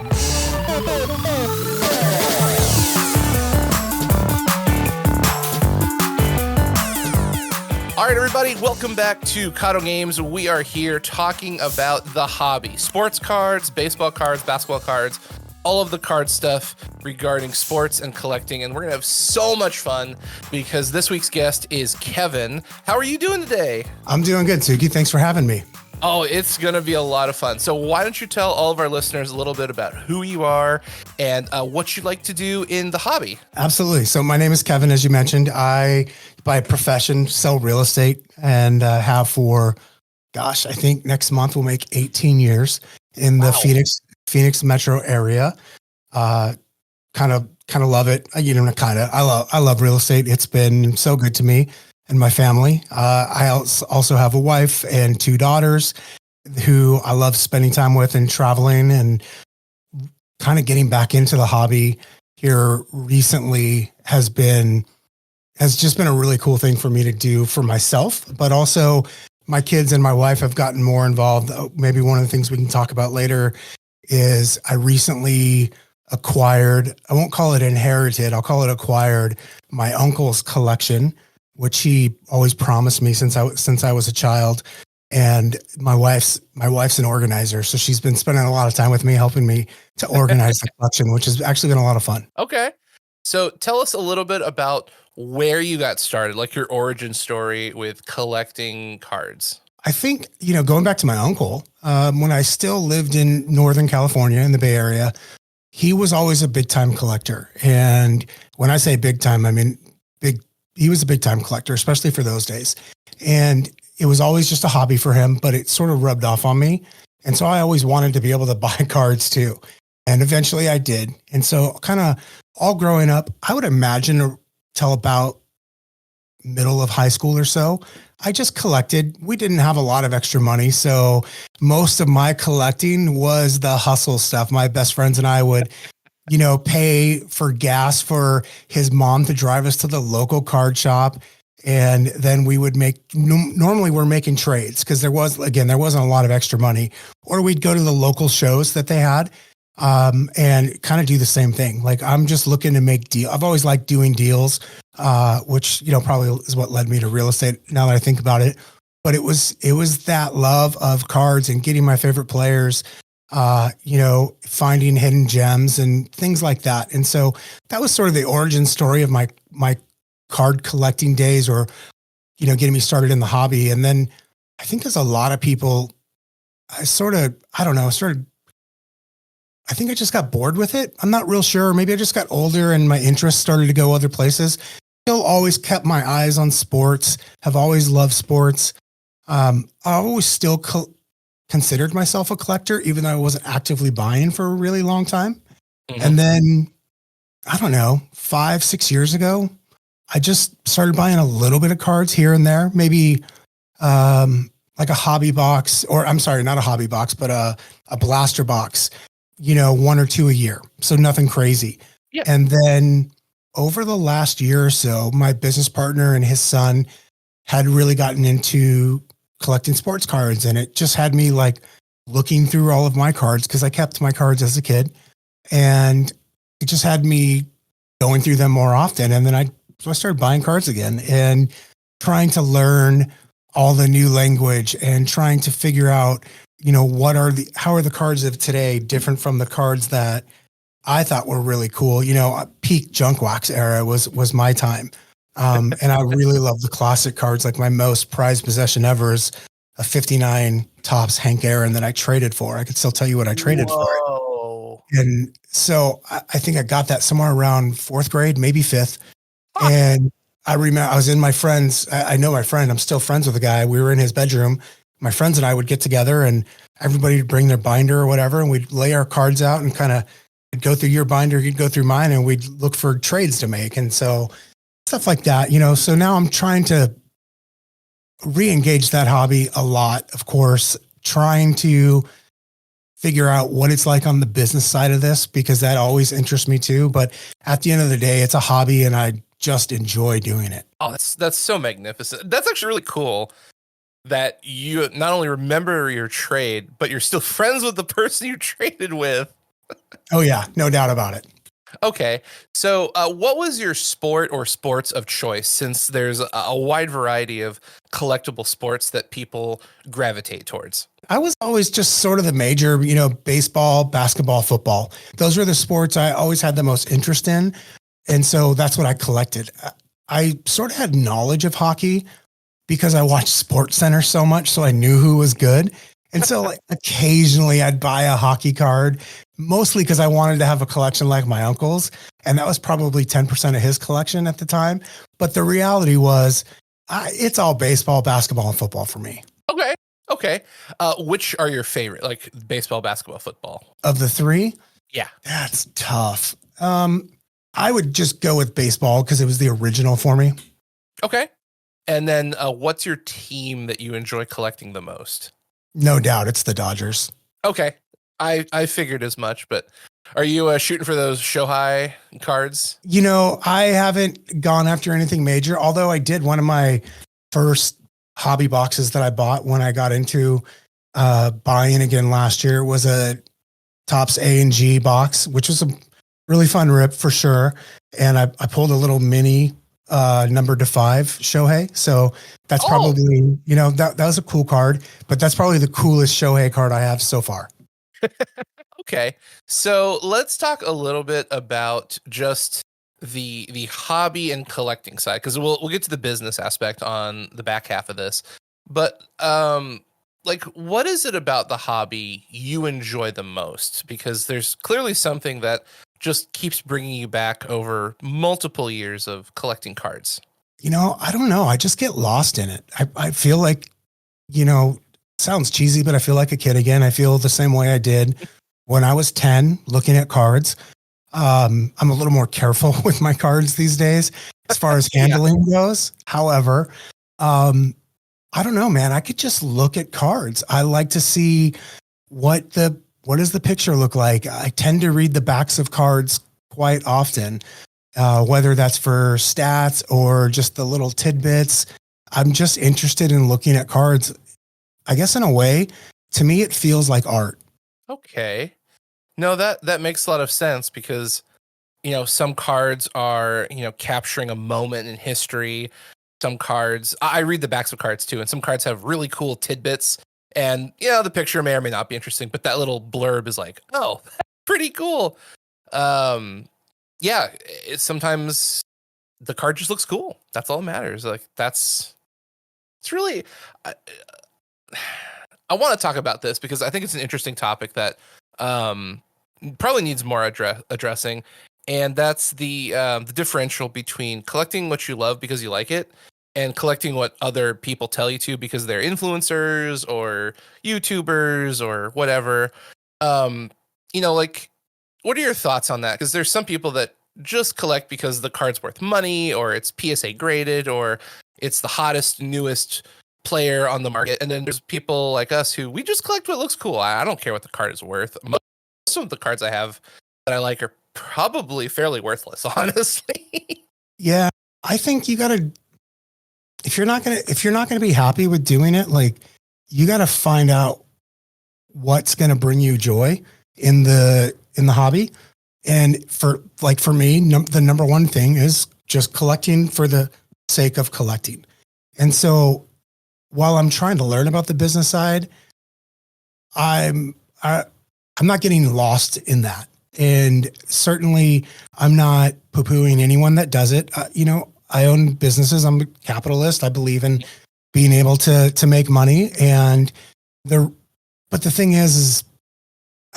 All right, everybody, welcome back to Kado Games. We are here talking about the hobby. Sports cards, baseball cards, basketball cards, all of the card stuff regarding sports and collecting. And we're going to have so much fun because this week's guest is Kevin. How are you doing today? I'm doing good, Suki. Thanks for having me. Oh, it's going to be a lot of fun. So why don't you tell all of our listeners a little bit about who you are and what you like to do in the hobby? Absolutely. So my name is Kevin, as you mentioned. I, by profession, sell real estate and have for, I think next month we'll make 18 years in the Phoenix metro area. Kind of love it. I love real estate. It's been so good to me and my family. I also have a wife and two daughters who I love spending time with and traveling, and kind of getting back into the hobby here recently has just been a really cool thing for me to do for myself, but also my kids and my wife have gotten more involved. Maybe one of the things we can talk about later is I recently acquired, I won't call it inherited, I'll call it acquired, my uncle's collection, which he always promised me since I was a child. And my wife's an organizer, so she's been spending a lot of time with me, helping me to organize the collection, which has actually been a lot of fun. Okay. So tell us a little bit about where you got started, like your origin story with collecting cards. I think, going back to my uncle, when I still lived in Northern California in the Bay Area, he was always a big time collector. And when I say big time, I mean big. He was a big time collector, especially for those days. And it was always just a hobby for him, but it sort of rubbed off on me. And so I always wanted to be able to buy cards too. And eventually I did. And so kind of all growing up, I would imagine till about middle of high school or so, I just collected. We didn't have a lot of extra money. So most of my collecting was the hustle stuff. My best friends and I would pay for gas for his mom to drive us to the local card shop. And then we would normally we're making trades because there wasn't a lot of extra money, or we'd go to the local shows that they had and kind of do the same thing. Like, I'm just looking to make deals. I've always liked doing deals, which, probably is what led me to real estate now that I think about it. But it was that love of cards and getting my favorite players, finding hidden gems and things like that. And so that was sort of the origin story of my card collecting days, or, getting me started in the hobby. And then I think there's a lot of people, I think I just got bored with it. I'm not real sure. Maybe I just got older and my interests started to go other places. Still always kept my eyes on sports, have always loved sports. I always still considered myself a collector, even though I wasn't actively buying for a really long time. Mm-hmm. And then, 5-6 years ago, I just started buying a little bit of cards here and there, maybe like a hobby box, or I'm sorry, not a hobby box, but a blaster box, one or two a year. So nothing crazy. Yep. And then over the last year or so, my business partner and his son had really gotten into collecting sports cards, and it just had me like looking through all of my cards, because I kept my cards as a kid, and it just had me going through them more often. And then I started buying cards again and trying to learn all the new language and trying to figure out, how are the cards of today different from the cards that I thought were really cool. Peak junk wax era was my time. And I really love the classic cards. Like, my most prized possession ever is a 59 Topps Hank Aaron that I traded for. I could still tell you what I traded for it. And so I think I got that somewhere around 4th grade, maybe 5th. And I remember I was in my friend's, I know my friend, I'm still friends with the guy. We were in his bedroom. My friends and I would get together, and everybody would bring their binder or whatever, and we'd lay our cards out and kind of go through your binder, you'd go through mine, and we'd look for trades to make. And so stuff like that, so now I'm trying to re-engage that hobby a lot, of course, trying to figure out what it's like on the business side of this, because that always interests me too. But at the end of the day, it's a hobby, and I just enjoy doing it. Oh, that's so magnificent. That's actually really cool that you not only remember your trade, but you're still friends with the person you traded with. Oh yeah, no doubt about it. Okay, so what was your sport or sports of choice? Since there's a wide variety of collectible sports that people gravitate towards. I was always just sort of the major, baseball, basketball, football. Those were the sports I always had the most interest in. And so that's what I collected. I sort of had knowledge of hockey because I watched Sports Center so much. So I knew who was good. And so like occasionally I'd buy a hockey card, mostly because I wanted to have a collection like my uncle's. And that was probably 10% of his collection at the time. But the reality was it's all baseball, basketball, and football for me. Okay. Okay. Which are your favorite, like baseball, basketball, football? Of the three? Yeah. That's tough. I would just go with baseball because it was the original for me. Okay. And then what's your team that you enjoy collecting the most? No doubt it's the Dodgers. Okay. I figured as much, but are you shooting for those Shohei cards? I haven't gone after anything major, although I did one of my first hobby boxes that I bought when I got into buying again last year was a Topps A and G box, which was a really fun rip for sure. And I pulled a little mini number to 5 Shohei. So that's probably, that was a cool card, but that's probably the coolest Shohei card I have so far. Okay. So let's talk a little bit about just the hobby and collecting side, because we'll get to the business aspect on the back half of this. But like, what is it about the hobby you enjoy the most? Because there's clearly something that just keeps bringing you back over multiple years of collecting cards. I don't know. I just get lost in it. I feel like, sounds cheesy, but I feel like a kid again. I feel the same way I did when I was 10 looking at cards. I'm a little more careful with my cards these days as far as handling goes. However, I don't know, man. I could just look at cards. I like to see what does the picture look like. I tend to read the backs of cards quite often, whether that's for stats or just the little tidbits. I'm just interested in looking at cards. I guess in a way, to me, it feels like art. Okay. No, that makes a lot of sense because, some cards are, capturing a moment in history. Some cards, I read the backs of cards too, and some cards have really cool tidbits. And, the picture may or may not be interesting, but that little blurb is like, oh, that's pretty cool. Sometimes the card just looks cool. That's all that matters. Like, it's really, I want to talk about this because I think it's an interesting topic that probably needs more addressing, and that's the differential between collecting what you love because you like it and collecting what other people tell you to because they're influencers or YouTubers or whatever. Like, what are your thoughts on that? Because there's some people that just collect because the card's worth money or it's PSA graded or it's the hottest, newest player on the market. And then there's people like us who we just collect what looks cool. I don't care what the card is worth. Most of the cards I have that I like are probably fairly worthless, honestly. Yeah, I think you gotta if you're not gonna be happy with doing it, like you gotta find out what's gonna bring you joy in the hobby. And for me, the number one thing is just collecting for the sake of collecting. And so while I'm trying to learn about the business side, I'm not getting lost in that. And certainly I'm not poo-pooing anyone that does it. I own businesses. I'm a capitalist. I believe in being able to make money. But the thing is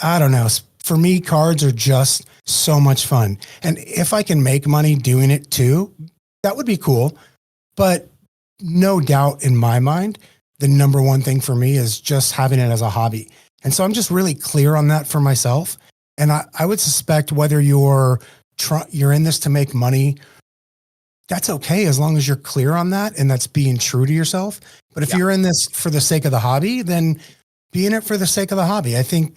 I don't know. For me, cards are just so much fun. And if I can make money doing it too, that would be cool. But no doubt in my mind, the number one thing for me is just having it as a hobby. And so I'm just really clear on that for myself. And I would suspect whether you're in this to make money, that's okay as long as you're clear on that and that's being true to yourself. But if you're in this for the sake of the hobby, then be in it for the sake of the hobby. I think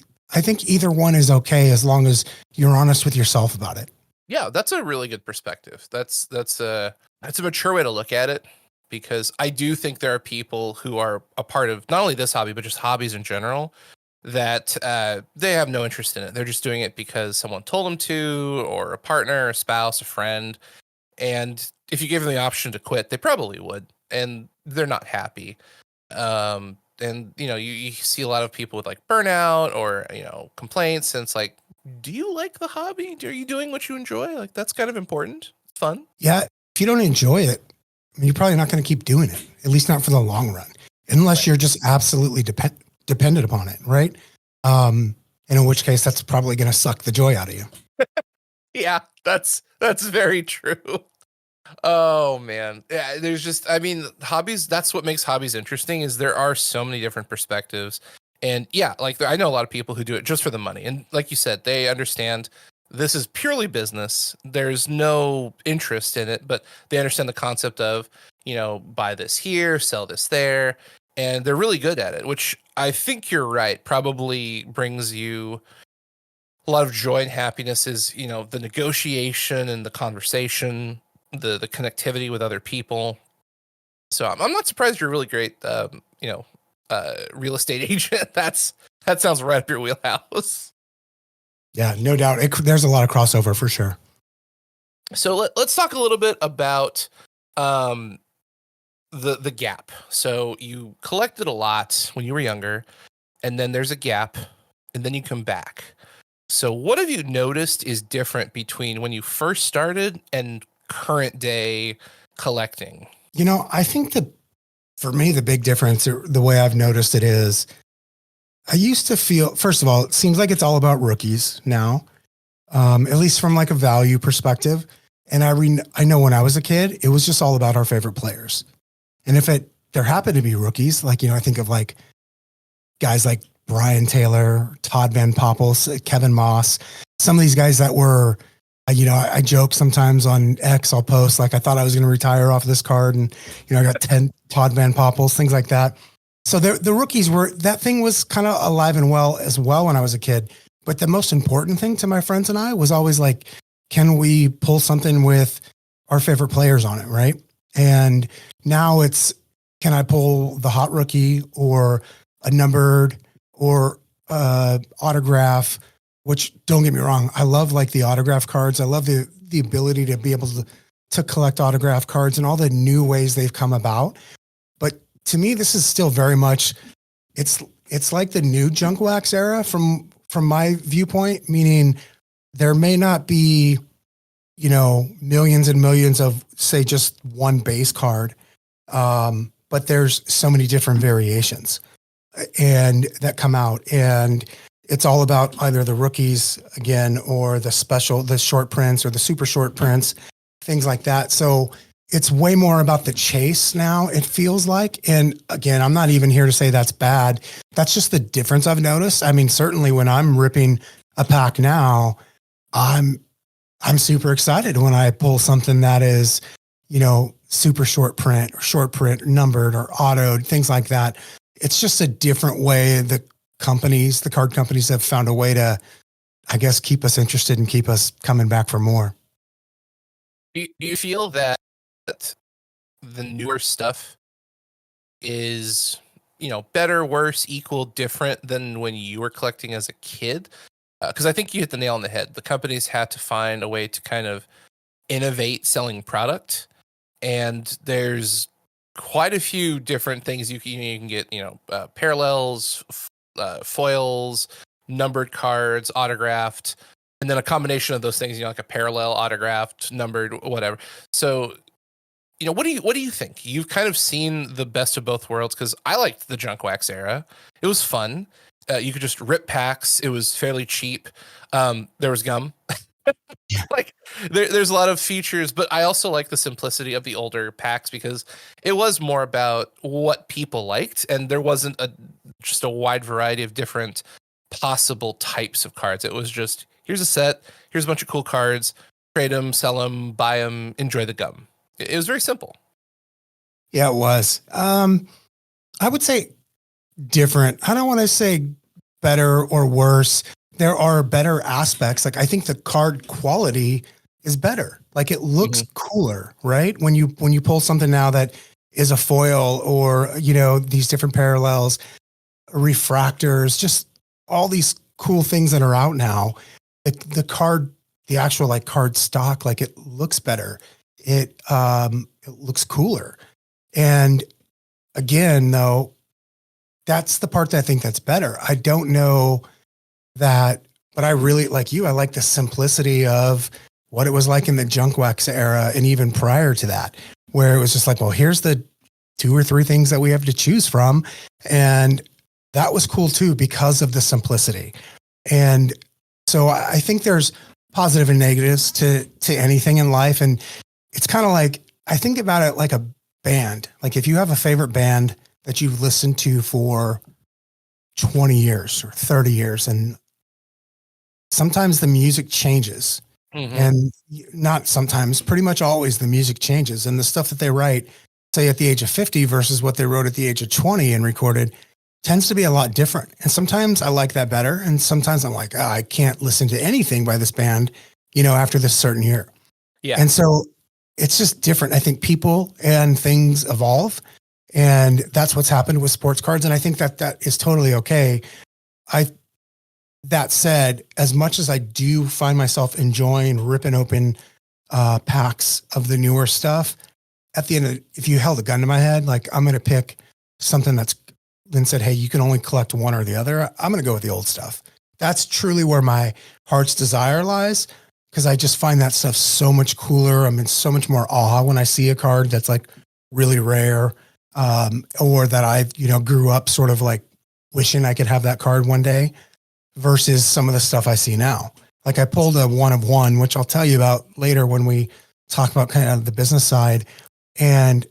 either one is okay as long as you're honest with yourself about it. Yeah, that's a really good perspective. That's a mature way to look at it, because I do think there are people who are a part of not only this hobby but just hobbies in general that they have no interest in it. They're just doing it because someone told them to, or a partner, a spouse, a friend. And if you gave them the option to quit, they probably would. And they're not happy. And you see a lot of people with like burnout or complaints, and it's like, do you like the hobby? Are you doing what you enjoy? Like, that's kind of important. It's fun. Yeah, if you don't enjoy it, you're probably not going to keep doing it, at least not for the long run, unless you're just absolutely dependent upon it, right? In which case, that's probably going to suck the joy out of you. Yeah, that's very true. Oh man. Yeah, there's just, hobbies, that's what makes hobbies interesting, is there are so many different perspectives. And yeah, like I know a lot of people who do it just for the money. And like you said, they understand this is purely business. There's no interest in it, but they understand the concept of, buy this here, sell this there, and they're really good at it, which I think you're right, probably brings you a lot of joy and happiness, is, the negotiation and the conversation, the connectivity with other people. So I'm not surprised you're a really great, real estate agent. That sounds right up your wheelhouse. Yeah, no doubt. There's a lot of crossover for sure. So let's talk a little bit about the gap. So you collected a lot when you were younger, and then there's a gap, and then you come back. So what have you noticed is different between when you first started and current day collecting? I think for me, the big difference, or the way I've noticed it, is I used to feel, first of all, it seems like it's all about rookies now, at least from like a value perspective. And I know when I was a kid, it was just all about our favorite players. And if there happened to be rookies, like, I think of like guys like Brian Taylor, Todd Van Poppel, Kevin Moss, some of these guys that were, I joke sometimes on X, I'll post like, I thought I was going to retire off of this card, and, I got 10 Todd Van Poppels, things like that. So the rookies that thing was kind of alive and well as well when I was a kid. But the most important thing to my friends and I was always like, can we pull something with our favorite players on it, right? And now it's, can I pull the hot rookie or a numbered or autograph? Which, don't get me wrong, I love like the autograph cards. I love the ability to be able to collect autograph cards and all the new ways they've come about. But to me, this is still very much, it's like the new junk wax era from my viewpoint, meaning there may not be, millions and millions of, say, just one base card. But there's so many different variations and that come out, and it's all about either the rookies again, or the short prints or the super short prints, things like that. So it's way more about the chase now, it feels like. And again, I'm not even here to say that's bad. That's just the difference I've noticed. I mean, certainly when I'm ripping a pack now, I'm super excited when I pull something that is, super short print or short print, numbered or autoed, things like that. It's just a different way the card companies have found a way to, I guess, keep us interested and keep us coming back for more. Do you feel that the newer stuff is, better, worse, equal, different than when you were collecting as a kid? Because I think you hit the nail on the head. The companies had to find a way to kind of innovate selling product, and there's quite a few different things you can get. Parallels, foils, numbered cards, autographed, and then a combination of those things. Like a parallel, autographed, numbered, whatever. So, what do you think? You've kind of seen the best of both worlds, because I liked the junk wax era. It was fun. You could just rip packs. It was fairly cheap. There was gum. Like there's a lot of features, but I also like the simplicity of the older packs, because it was more about what people liked, and there wasn't just a wide variety of different possible types of cards. It was just, here's a set, here's a bunch of cool cards, trade them, sell them, buy them, enjoy the gum. It was very simple. Yeah, it was. I would say different. I don't want to say better or worse. There are better aspects. Like, I think the card quality is better. Like, it looks cooler, right? When you pull something now that is a foil, or, these different parallels, refractors, just all these cool things that are out now. The card, the actual like card stock, like it looks better. It looks cooler. And again, though, that's the part that I think that's better. I don't know that, but I really like you. I like the simplicity of what it was like in the junk wax era. And even prior to that, where it was just like, well, here's the 2 or 3 things that we have to choose from. And that was cool too, because of the simplicity. And so I think there's positive and negatives to anything in life. And it's kind of like, I think about it like a band. Like if you have a favorite band that you've listened to for 20 years or 30 years, and sometimes the music changes. And not sometimes, pretty much always the music changes. And the stuff that they write, say at the age of 50 versus what they wrote at the age of 20 and recorded, tends to be a lot different. And sometimes I like that better. And sometimes I'm like, I can't listen to anything by this band, after this certain year. Yeah. And so it's just different. I think people and things evolve, and that's what's happened with sports cards. And I think that is totally okay. That said, as much as I do find myself enjoying ripping open packs of the newer stuff, at the end of it, if you held a gun to my head, like I'm going to pick something that's been said, hey, you can only collect one or the other. I'm going to go with the old stuff. That's truly where my heart's desire lies, because I just find that stuff so much cooler. I'm in so much more awe when I see a card that's like really rare, or that I, grew up sort of like wishing I could have that card one day, versus some of the stuff I see now. Like I pulled a 1 of 1, which I'll tell you about later when we talk about kind of the business side. And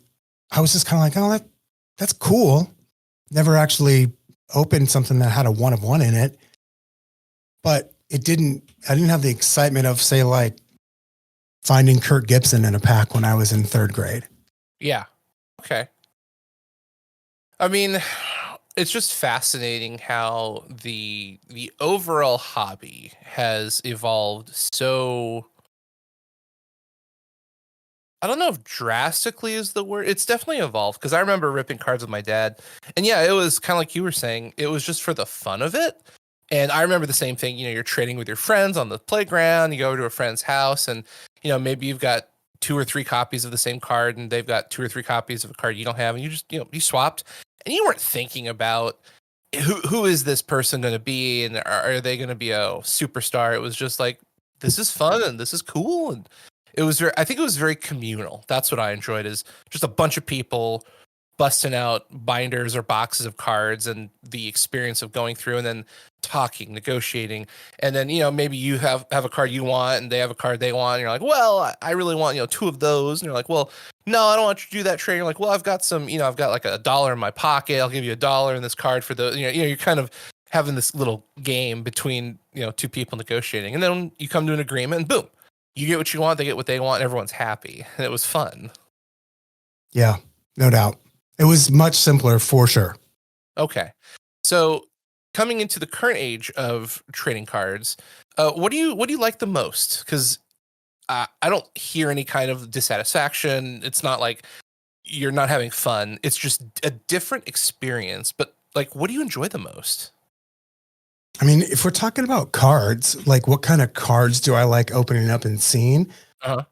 I was just kind of like, oh, that's cool. Never actually opened something that had a 1 of 1 in it, but I didn't have the excitement of, say, like finding Kurt Gibson in a pack when I was in 3rd grade. Yeah. Okay. I mean, it's just fascinating how the overall hobby has evolved so, I don't know if drastically is the word. It's definitely evolved, because I remember ripping cards with my dad. And yeah, it was kind of like you were saying, it was just for the fun of it. And I remember the same thing, you're trading with your friends on the playground, you go over to a friend's house and, maybe you've got 2 or 3 copies of the same card and they've got 2 or 3 copies of a card you don't have. And you just, you swapped, and you weren't thinking about who is this person going to be? And are they going to be a superstar? It was just like, this is fun and this is cool. And I think it was very communal. That's what I enjoyed, is just a bunch of people busting out binders or boxes of cards, and the experience of going through and then talking, negotiating. And then, maybe you have a card you want and they have a card they want. And you're like, well, I really want, 2 of those. And you're like, well, no, I don't want you to do that trade. You're like, well, I've got some, I've got like $1 in my pocket. I'll give you $1 in this card for the, you're kind of having this little game between, 2 people negotiating. And then you come to an agreement and boom, you get what you want, they get what they want, and everyone's happy. And it was fun. Yeah, no doubt. It was much simpler for sure. Okay. So coming into the current age of trading cards, what do you like the most? Because I don't hear any kind of dissatisfaction. It's not like you're not having fun. It's just a different experience. But like, what do you enjoy the most? I mean, if we're talking about cards, like what kind of cards do I like opening up and seeing? Uh-huh.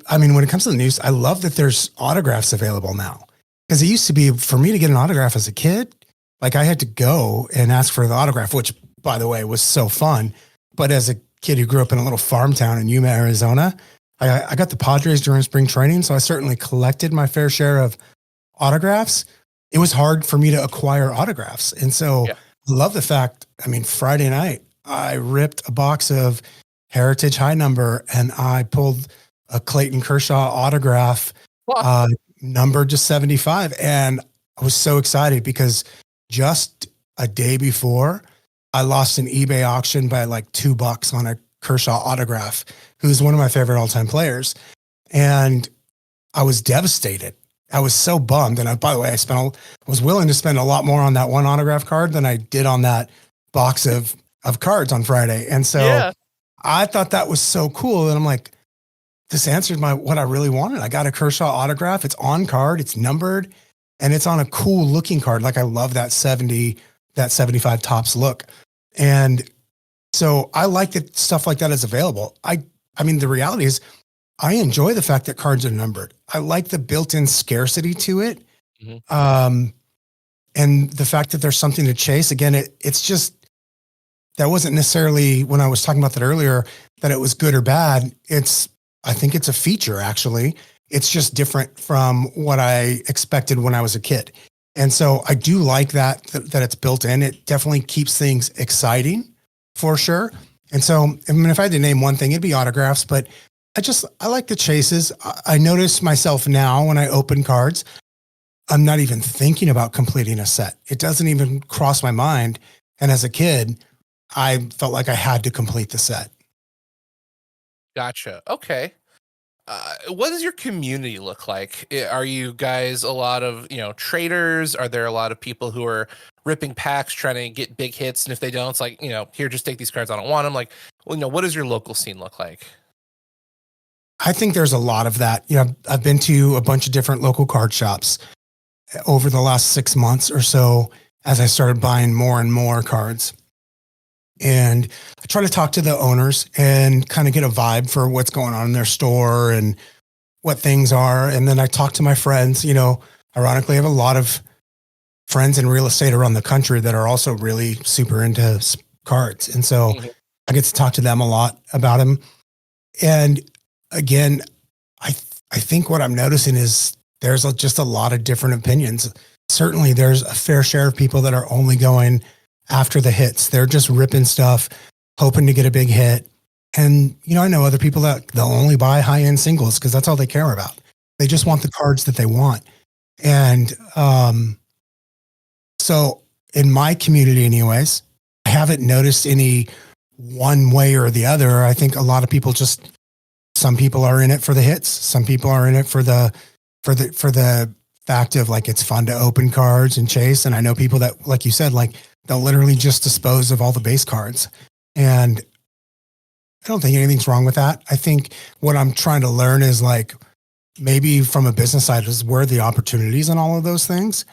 I mean, when it comes to the news, I love that there's autographs available now. Because it used to be, for me to get an autograph as a kid, like I had to go and ask for the autograph, which, by the way, was so fun. But as a kid who grew up in a little farm town in Yuma, Arizona, I got the Padres during spring training. So I certainly collected my fair share of autographs. It was hard for me to acquire autographs. And so I love the fact, I mean, Friday night, I ripped a box of Heritage High Number and I pulled a Clayton Kershaw autograph, numbered to 75. And I was so excited because just a day before, I lost an eBay auction by like $2 on a Kershaw autograph, who's one of my favorite all-time players. And I was devastated. I was so bummed. And by the way, I was willing to spend a lot more on that one autograph card than I did on that box of cards on Friday. And so I thought that was so cool. And I'm like, this answered what I really wanted. I got a Kershaw autograph. It's on card. It's numbered and it's on a cool looking card. Like I love that 75 Topps look. And so I like that stuff like that is available. I mean, the reality is I enjoy the fact that cards are numbered. I like the built-in scarcity to it. Mm-hmm. And the fact that there's something to chase. Again, it's just, that wasn't necessarily when I was talking about that earlier, that it was good or bad. I think it's a feature actually. It's just different from what I expected when I was a kid. And so I do like that it's built in. It definitely keeps things exciting for sure. And so, I mean, if I had to name one thing, it'd be autographs, but I like the chases. I notice myself now when I open cards, I'm not even thinking about completing a set. It doesn't even cross my mind. And as a kid, I felt like I had to complete the set. Gotcha. Okay. What does your community look like? Are you guys a lot of, traders? Are there a lot of people who are ripping packs trying to get big hits? And if they don't, it's like, here, just take these cards. I don't want them. Like, well, what does your local scene look like? I think there's a lot of that. I've been to a bunch of different local card shops over the last 6 months or so as I started buying more and more cards. And I try to talk to the owners and kind of get a vibe for what's going on in their store and what things are. And then I talk to my friends. Ironically, I have a lot of friends in real estate around the country that are also really super into cards. And so I get to talk to them a lot about them. And again, I think what I'm noticing is there's just a lot of different opinions. Certainly there's a fair share of people that are only going after the hits. They're just ripping stuff, hoping to get a big hit. And, I know other people that they'll only buy high-end singles because that's all they care about. They just want the cards that they want. And so in my community anyways, I haven't noticed any one way or the other. I think a lot of people some people are in it for the hits. Some people are in it for the fact of like, it's fun to open cards and chase. And I know people that, like you said, like they'll literally just dispose of all the base cards. And I don't think anything's wrong with that. I think what I'm trying to learn is like, maybe from a business side is where the opportunities and all of those things.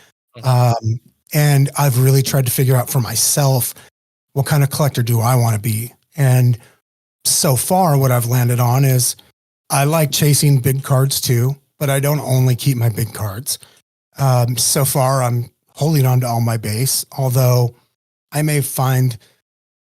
And I've really tried to figure out for myself, what kind of collector do I want to be? And so far what I've landed on is I like chasing big cards too, but I don't only keep my big cards. So far I'm holding on to all my base, although I may find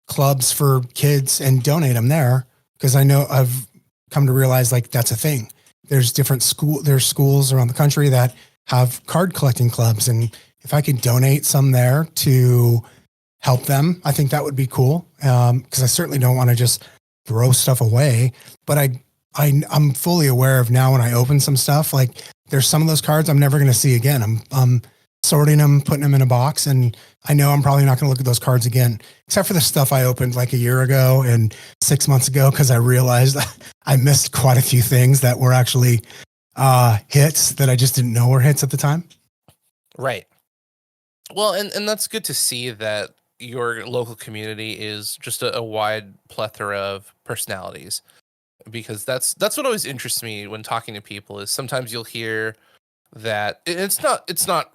clubs for kids and donate them there because I know I've come to realize like that's a thing. There's there's schools around the country that have card collecting clubs. And if I could donate some there to help them, I think that would be cool. Cause I certainly don't want to just throw stuff away, but I'm fully aware of now when I open some stuff, like there's some of those cards I'm never going to see again. I'm sorting them, putting them in a box. And I know I'm probably not going to look at those cards again, except for the stuff I opened like a year ago and 6 months ago. Cause I realized I missed quite a few things that were actually hits that I just didn't know were hits at the time. Right. Well, and that's good to see that your local community is just a wide plethora of personalities, because that's what always interests me when talking to people is sometimes you'll hear that it's not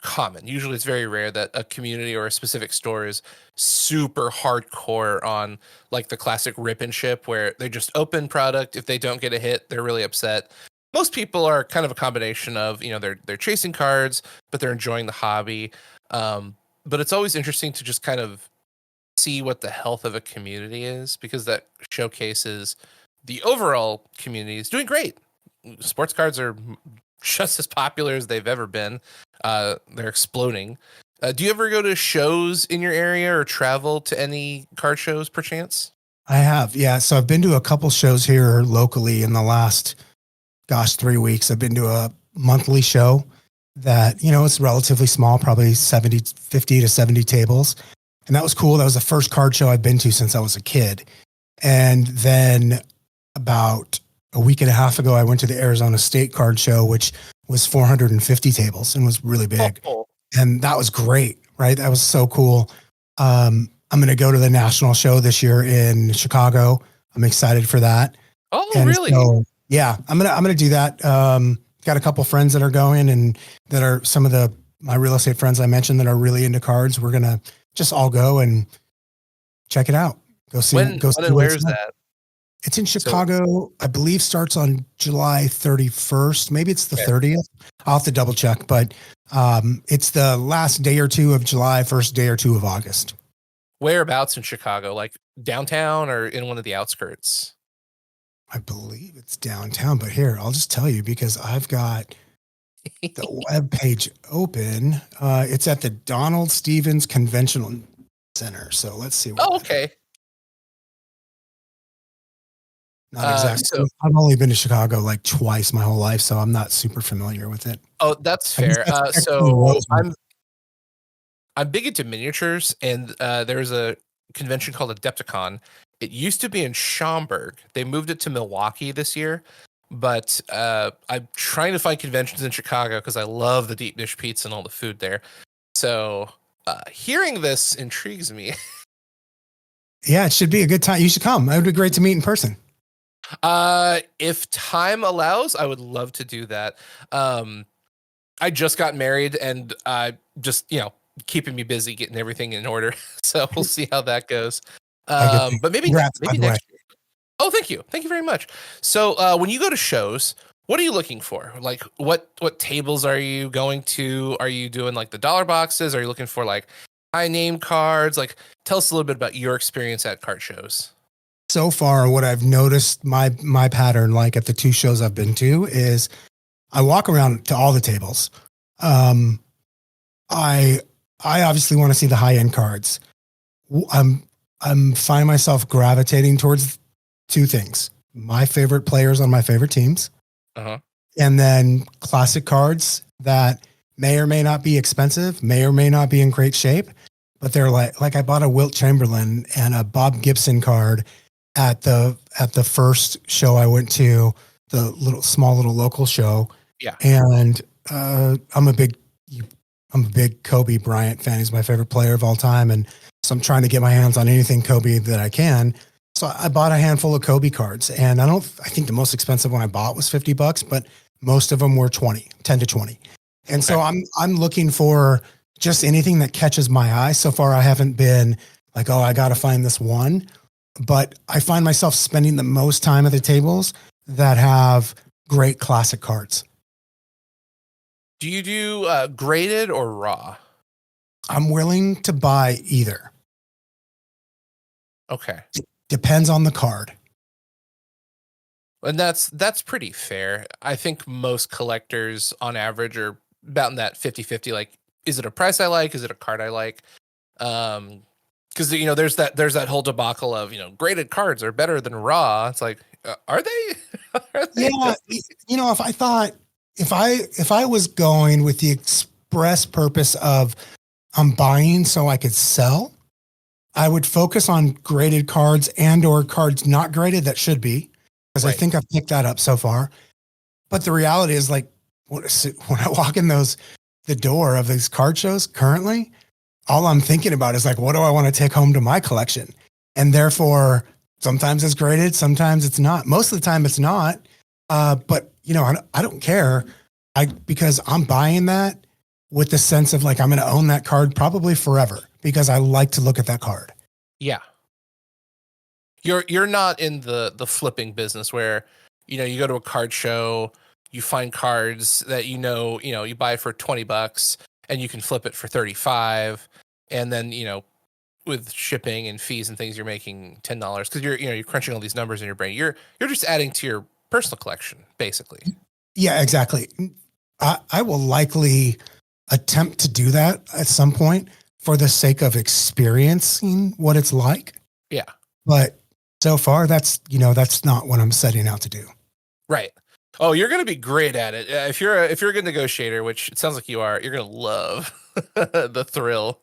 common. Usually it's very rare that a community or a specific store is super hardcore on like the classic rip and ship where they just open product. If they don't get a hit, they're really upset. Most people are kind of a combination of, they're chasing cards, but they're enjoying the hobby. But it's always interesting to just kind of see what the health of a community is, because that showcases the overall community is doing great. Sports cards are just as popular as they've ever been. They're exploding. Do you ever go to shows in your area or travel to any card shows perchance? I have. Yeah. So I've been to a couple shows here locally in the last, 3 weeks. I've been to a monthly show that, it's relatively small, probably 50 to 70 tables. And that was cool. That was the first card show I've been to since I was a kid. And then about a week and a half ago, I went to the Arizona State Card Show, which was 450 tables and was really big. Oh. And that was great, right? That was so cool. I'm going to go to the national show this year in Chicago. I'm excited for that. Oh, and really? So, yeah, I'm going to do that. Got a couple friends that are going and that are some of my real estate friends I mentioned that are really into cards. We're going to just all go and check it out. Go see When what and where it's is like. that? It's in So Chicago. I believe starts on July 31st. Maybe it's the okay. 30th. I'll have to double check, but it's the last day or two of July, first day or two of August. Whereabouts in Chicago? Like downtown or in one of the outskirts? I believe it's downtown, but here, I'll just tell you because I've got the web page open. It's at the Donald Stevens Conventional Center. So let's see where Oh, that is. okay. Not exactly. So I've only been to Chicago like twice my whole life, so I'm not super familiar with it. oh, that's I guess fair. that's technically So Rosewood. I'm big into miniatures, and there's a convention called Adepticon. It used to be in Schaumburg. They moved it to Milwaukee this year, but I'm trying to find conventions in Chicago because I love the deep dish pizza and all the food there. So hearing this intrigues me. Yeah, it should be a good time. You should come. It would be great to meet in person. If time allows, I would love to do that. I just got married, and just keeping me busy getting everything in order. So we'll see how that goes. I get you. But maybe Congrats, by the way. next year. Oh, thank you very much. So when you go to shows, what are you looking for? Like what tables are you going to? Are you doing like the dollar boxes? Are you looking for like high name cards? Like tell us a little bit about your experience at card shows. So far, what I've noticed my pattern, like at the two shows I've been to, is I walk around to all the tables. Um, I I obviously want to see the high end cards. I'm finding myself gravitating towards two things: my favorite players on my favorite teams, Uh-huh. and then classic cards that may or may not be expensive, may or may not be in great shape, but they're like I bought a Wilt Chamberlain and a Bob Gibson card at the first show I went to, the small little local show. Yeah. And I'm a big Kobe Bryant fan. He's my favorite player of all time, and so I'm trying to get my hands on anything Kobe that I can. So I bought a handful of Kobe cards, and I think the most expensive one I bought was $50, but most of them were 10 to 20. And so I'm looking for just anything that catches my eye. So far, I haven't been like, oh, I got to find this one, but I find myself spending the most time at the tables that have great classic cards. Do you do graded or raw? I'm willing to buy either. Okay. Depends on the card. And that's pretty fair. I think most collectors on average are about in that 50-50. Like, is it a price I like? Is it a card I like? Because there's that whole debacle of graded cards are better than raw. It's like, are they? Are they? Yeah, if I was going with the express purpose of I'm buying so I could sell, I would focus on graded cards and or cards not graded that should be, because I think I've picked that up so far. But the reality is, like, when I walk in the door of these card shows currently, all I'm thinking about is like, what do I want to take home to my collection? And therefore, sometimes it's graded, sometimes it's not. Most of the time it's not. But I don't care. Because I'm buying that with the sense of like, I'm going to own that card probably forever because I like to look at that card. Yeah. You're not in the flipping business where, you go to a card show, you find cards that you buy for $20 and you can flip it for 35, and then, with shipping and fees and things, you're making $10 because you're crunching all these numbers in your brain. You're just adding to your personal collection, basically. Yeah, exactly. I will likely attempt to do that at some point for the sake of experiencing what it's like. Yeah. But so far, that's not what I'm setting out to do. Right. Oh, you're going to be great at it. If you're a good negotiator, which it sounds like you are, you're going to love the thrill.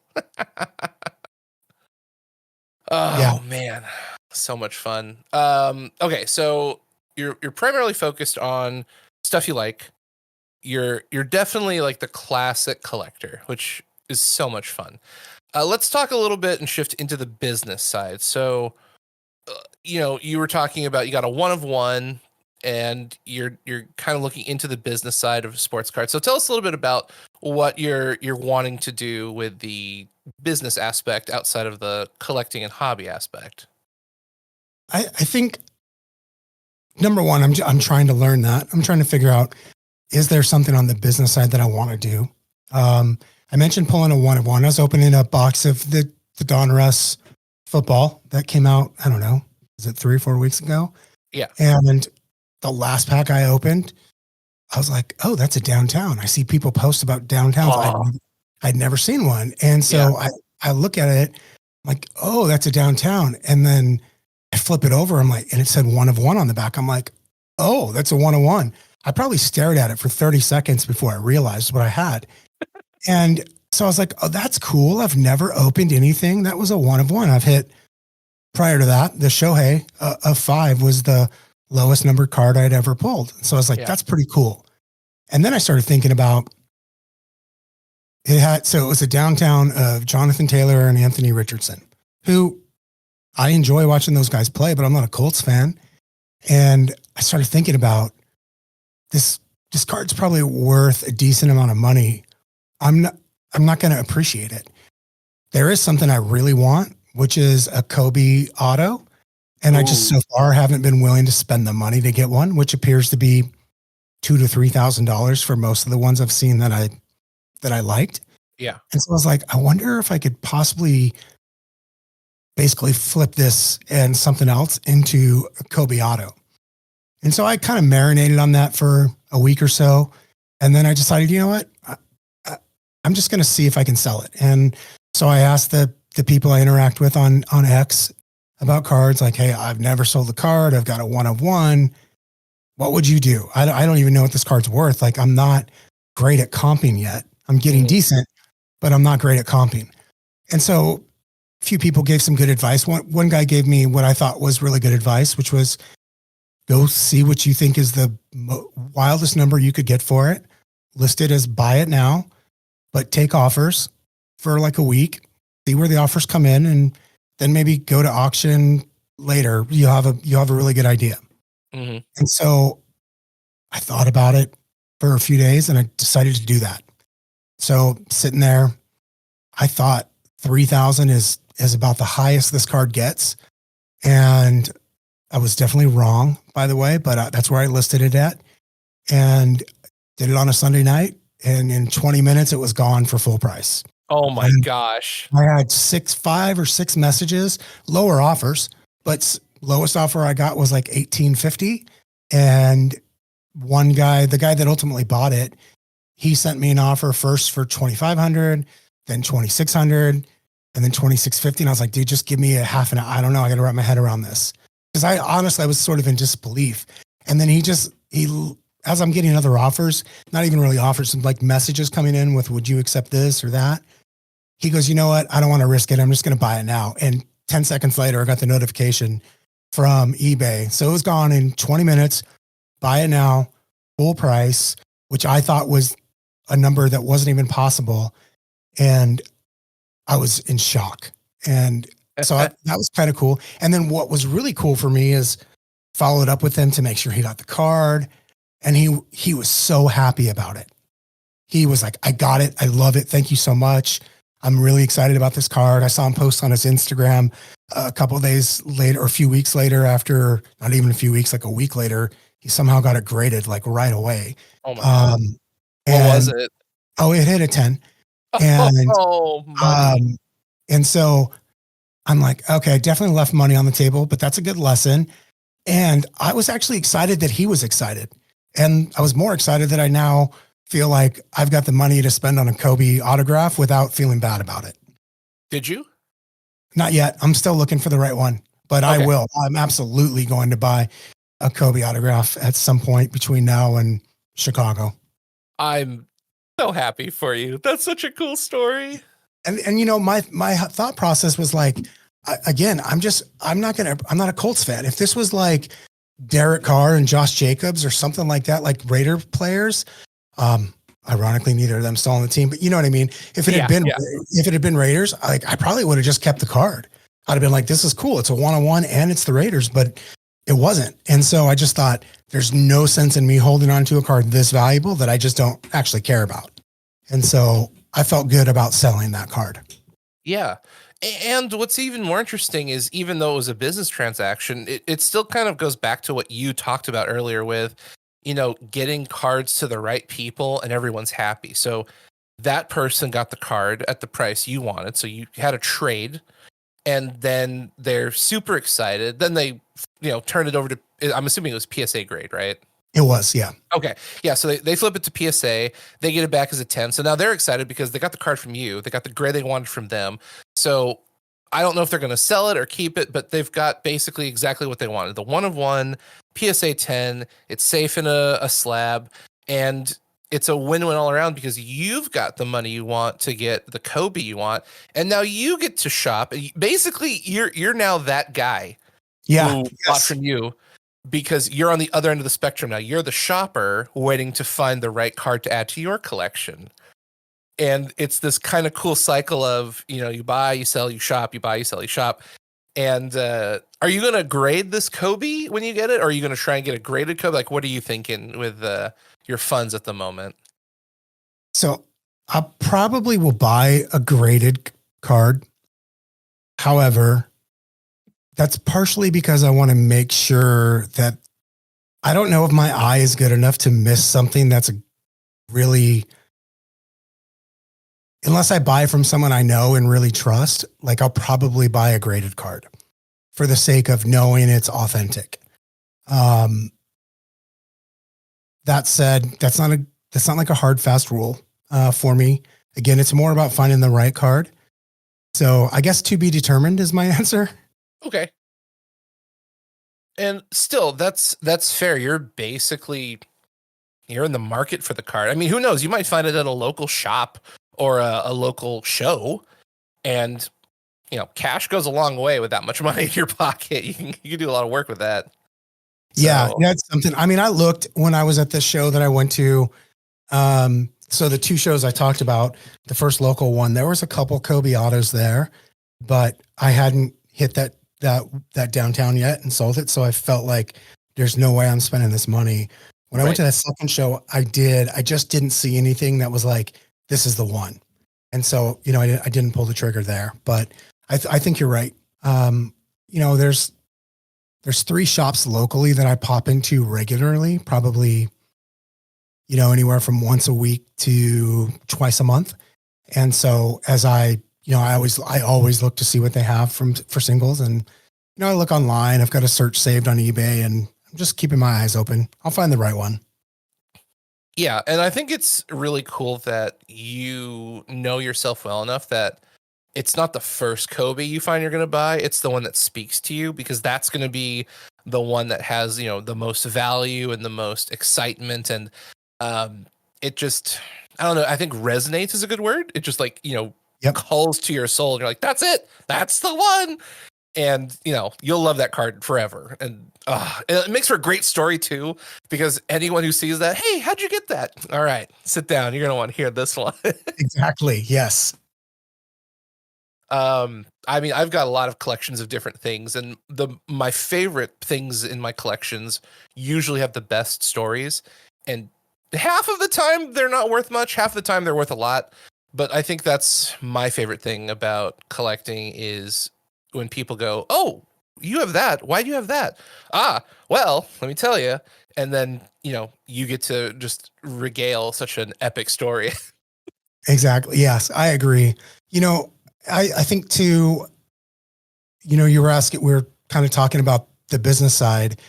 Oh, man. So much fun. Okay. So you're primarily focused on stuff you like. You're definitely like the classic collector, which is so much fun. Let's talk a little bit and shift into the business side. So, you were talking about, you got a one of one and you're kind of looking into the business side of sports cards. So tell us a little bit about what you're wanting to do with the business aspect outside of the collecting and hobby aspect. I think number one, I'm trying to learn that. I'm trying to figure out, is there something on the business side that I want to do? I mentioned pulling a 1-of-1. I was opening a box of the Don Russ football that came out, I don't know, is it 3 or 4 weeks ago? Yeah. And the last pack I opened, I was like, oh, that's a downtown. I see people post about downtowns. I'd never seen one. And so I look at it like, oh, that's a downtown. And then I flip it over. I'm like, and it said 1-of-1 on the back. I'm like, oh, that's a 1-of-1. I probably stared at it for 30 seconds before I realized what I had. And so I was like, oh, that's cool. I've never opened anything that was a 1-of-1. I've hit, prior to that, the Shohei of 5 was the lowest numbered card I'd ever pulled. So I was like, that's pretty cool. And then I started thinking about it was a downtown of Jonathan Taylor and Anthony Richardson, who I enjoy watching those guys play, but I'm not a Colts fan. And I started thinking about this card's probably worth a decent amount of money. I'm not going to appreciate it. There is something I really want, which is a Kobe auto. And I just so far haven't been willing to spend the money to get one, which appears to be $2,000 to $3,000 for most of the ones I've seen that I liked. Yeah. And so I was like, I wonder if I could possibly basically flip this and something else into a Kobe auto. And so I kind of marinated on that for a week or so. And then I decided, you know what? I'm just going to see if I can sell it. And so I asked the people I interact with on X about cards, like, hey, I've never sold a card. I've got a 1-of-1. What would you do? I don't even know what this card's worth. Like, I'm not great at comping yet. I'm getting decent, but I'm not great at comping. And so a few people gave some good advice. One guy gave me what I thought was really good advice, which was go see what you think is the wildest number you could get for it. List it as buy it now, but take offers for like a week, see where the offers come in, and then maybe go to auction later. You'll have a really good idea. Mm-hmm. And so I thought about it for a few days and I decided to do that. So sitting there, I thought 3,000 is about the highest this card gets. And I was definitely wrong, by the way, but that's where I listed it at, and did it on a Sunday night. And in 20 minutes, it was gone for full price. Oh my gosh. I had 5 or 6 messages, lower offers, but lowest offer I got was like $1,850. And one guy, the guy that ultimately bought it, he sent me an offer first for $2,500, then $2,600, and then $2,650. And I was like, dude, just give me a half an hour. I don't know. I got to wrap my head around this. Because I was sort of in disbelief. And then he as I'm getting other offers, not even really offers, some like messages coming in with, would you accept this or that? He goes, you know what? I don't want to risk it. I'm just going to buy it now. And 10 seconds later, I got the notification from eBay. So it was gone in 20 minutes. Buy it now, full price, which I thought was a number that wasn't even possible. And I was in shock. And so that was kind of cool. And then what was really cool for me is followed up with him to make sure he got the card. And he was so happy about it. He was like, I got it. I love it. Thank you so much. I'm really excited about this card. I saw him post on his Instagram a couple of days later, or a few weeks later, after not even a few weeks, like a week later, he somehow got it graded like right away. Oh my God. What was it? Oh, it hit a 10. And, and so I'm like, okay, I definitely left money on the table, but that's a good lesson. And I was actually excited that he was excited. And I was more excited that I now feel like I've got the money to spend on a Kobe autograph without feeling bad about it. Did you? Not yet. I'm still looking for the right one, but okay. I will. I'm absolutely going to buy a Kobe autograph at some point between now and Chicago. I'm so happy for you. That's such a cool story. And you know, my thought process was like, again, I'm not a Colts fan. If this was like Derek Carr and Josh Jacobs or something like that, like Raider players, ironically, neither of them still on the team, but you know what I mean? If it had been Raiders, I probably would have just kept the card. I'd have been like, this is cool. It's a 1-on-1 and it's the Raiders, but it wasn't. And so I just thought there's no sense in me holding on to a card this valuable that I just don't actually care about. And so I felt good about selling that card. Yeah. And what's even more interesting is even though it was a business transaction, it still kind of goes back to what you talked about earlier with, getting cards to the right people and everyone's happy. So that person got the card at the price you wanted. So you had a trade and then they're super excited. Then they, turn it over to, I'm assuming it was PSA grade, right? It was, yeah. Okay. Yeah. So they flip it to PSA. They get it back as a 10. So now they're excited because they got the card from you. They got the grade they wanted from them. So I don't know if they're going to sell it or keep it, but they've got basically exactly what they wanted. The 1 of 1, PSA 10. It's safe in a slab. And it's a win-win all around because you've got the money you want to get the Kobe you want. And now you get to shop. Basically, you're now that guy who bought from you. Because you're on the other end of the spectrum now. You're the shopper waiting to find the right card to add to your collection. And it's this kind of cool cycle of, you buy, you sell, you shop, you buy, you sell, you shop. And are you going to grade this Kobe when you get it? Or are you going to try and get a graded Kobe? Like, what are you thinking with your funds at the moment? So I probably will buy a graded card. However, that's partially because I want to make sure that I don't know if my eye is good enough to miss something that's really, unless I buy from someone I know and really trust, like I'll probably buy a graded card for the sake of knowing it's authentic. That said, that's not like a hard, fast rule for me. Again, it's more about finding the right card. So I guess to be determined is my answer. Okay. And still, that's fair. You're basically, you're in the market for the card. I mean, who knows? You might find it at a local shop or a local show. And, cash goes a long way with that much money in your pocket. You can do a lot of work with that. Yeah, that's something. I mean, I looked when I was at the show that I went to. So the 2 shows I talked about, the first local one, there was a couple Kobe autos there, but I hadn't hit that downtown yet and sold it. So I felt like there's no way I'm spending this money. When I went to that second show, I just didn't see anything that was like, this is the one. And so, I didn't pull the trigger there, but I think you're right. There's 3 shops locally that I pop into regularly, probably, anywhere from once a week to twice a month. And so as I always look to see what they have for singles, and I look online. I've got a search saved on eBay, and I'm just keeping my eyes open. I'll find the right one. Yeah, and I think it's really cool that you know yourself well enough that it's not the first Kobe you find you're going to buy. It's the one that speaks to you, because that's going to be the one that has the most value and the most excitement, and it just, I don't know. I think resonates is a good word. It just calls to your soul, and you're like, that's it. That's the one. And, you'll love that card forever. And it makes for a great story too, because anyone who sees that, hey, how'd you get that? All right, sit down. You're going to want to hear this one. Exactly. Yes. I mean, I've got a lot of collections of different things, and my favorite things in my collections usually have the best stories. And half of the time they're not worth much. Half of the time they're worth a lot. But I think that's my favorite thing about collecting is when people go, oh, you have that. Why do you have that? Well, let me tell you. And then, you get to just regale such an epic story. Exactly. Yes, I agree. I think too, you were asking, we were kind of talking about the business side.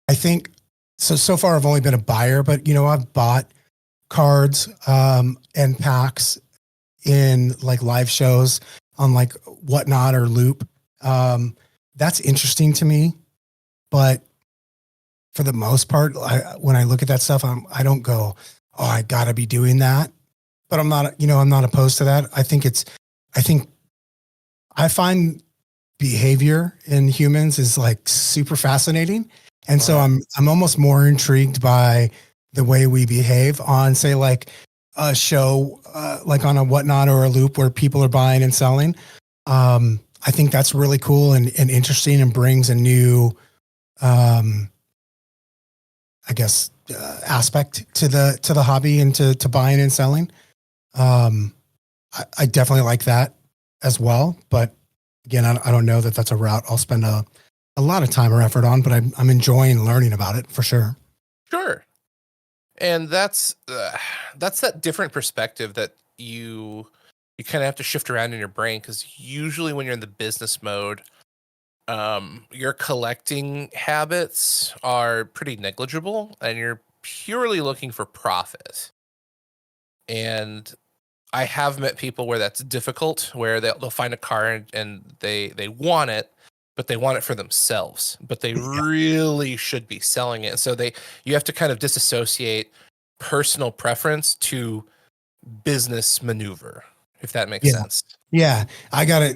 I think so far I've only been a buyer, but I've bought cards and packs in like live shows on like Whatnot or Loop. That's interesting to me, but for the most part, when I look at that stuff, I don't go, oh, I gotta be doing that, but I'm not opposed to that. I find behavior in humans is like super fascinating. And so I'm almost more intrigued by the way we behave on, say, like a show, like on a Whatnot or a Loop where people are buying and selling. I think that's really cool and interesting, and brings a new I guess, aspect to the hobby and to buying and selling. I definitely like that as well. But again, I don't know that that's a route I'll spend a lot of time or effort on, but I'm enjoying learning about it for sure. Sure. And that's that different perspective that you kind of have to shift around in your brain, because usually when you're in the business mode, your collecting habits are pretty negligible and you're purely looking for profit. And I have met people where that's difficult, where they'll find a car and they want it, but they want it for themselves, but they really should be selling it. So you have to kind of disassociate personal preference to business maneuver, if that makes Yeah. sense. Yeah.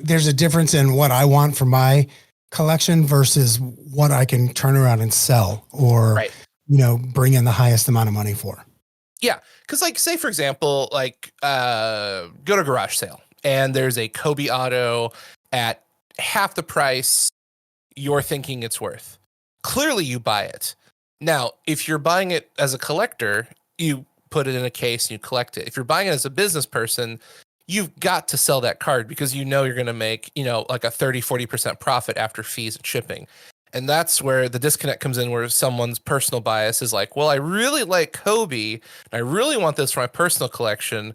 There's a difference in what I want for my collection versus what I can turn around and sell or, Right. bring in the highest amount of money for. Yeah. Cause like, say for example, like, go to a garage sale and there's a Kobe auto at half the price you're thinking it's worth. Clearly you buy it. Now, if you're buying it as a collector, you put it in a case and you collect it. If you're buying it as a business person, you've got to sell that card because you know you're going to make, like a 30-40% profit after fees and shipping. And that's where the disconnect comes in, where someone's personal bias is like, well, I really like Kobe and I really want this for my personal collection,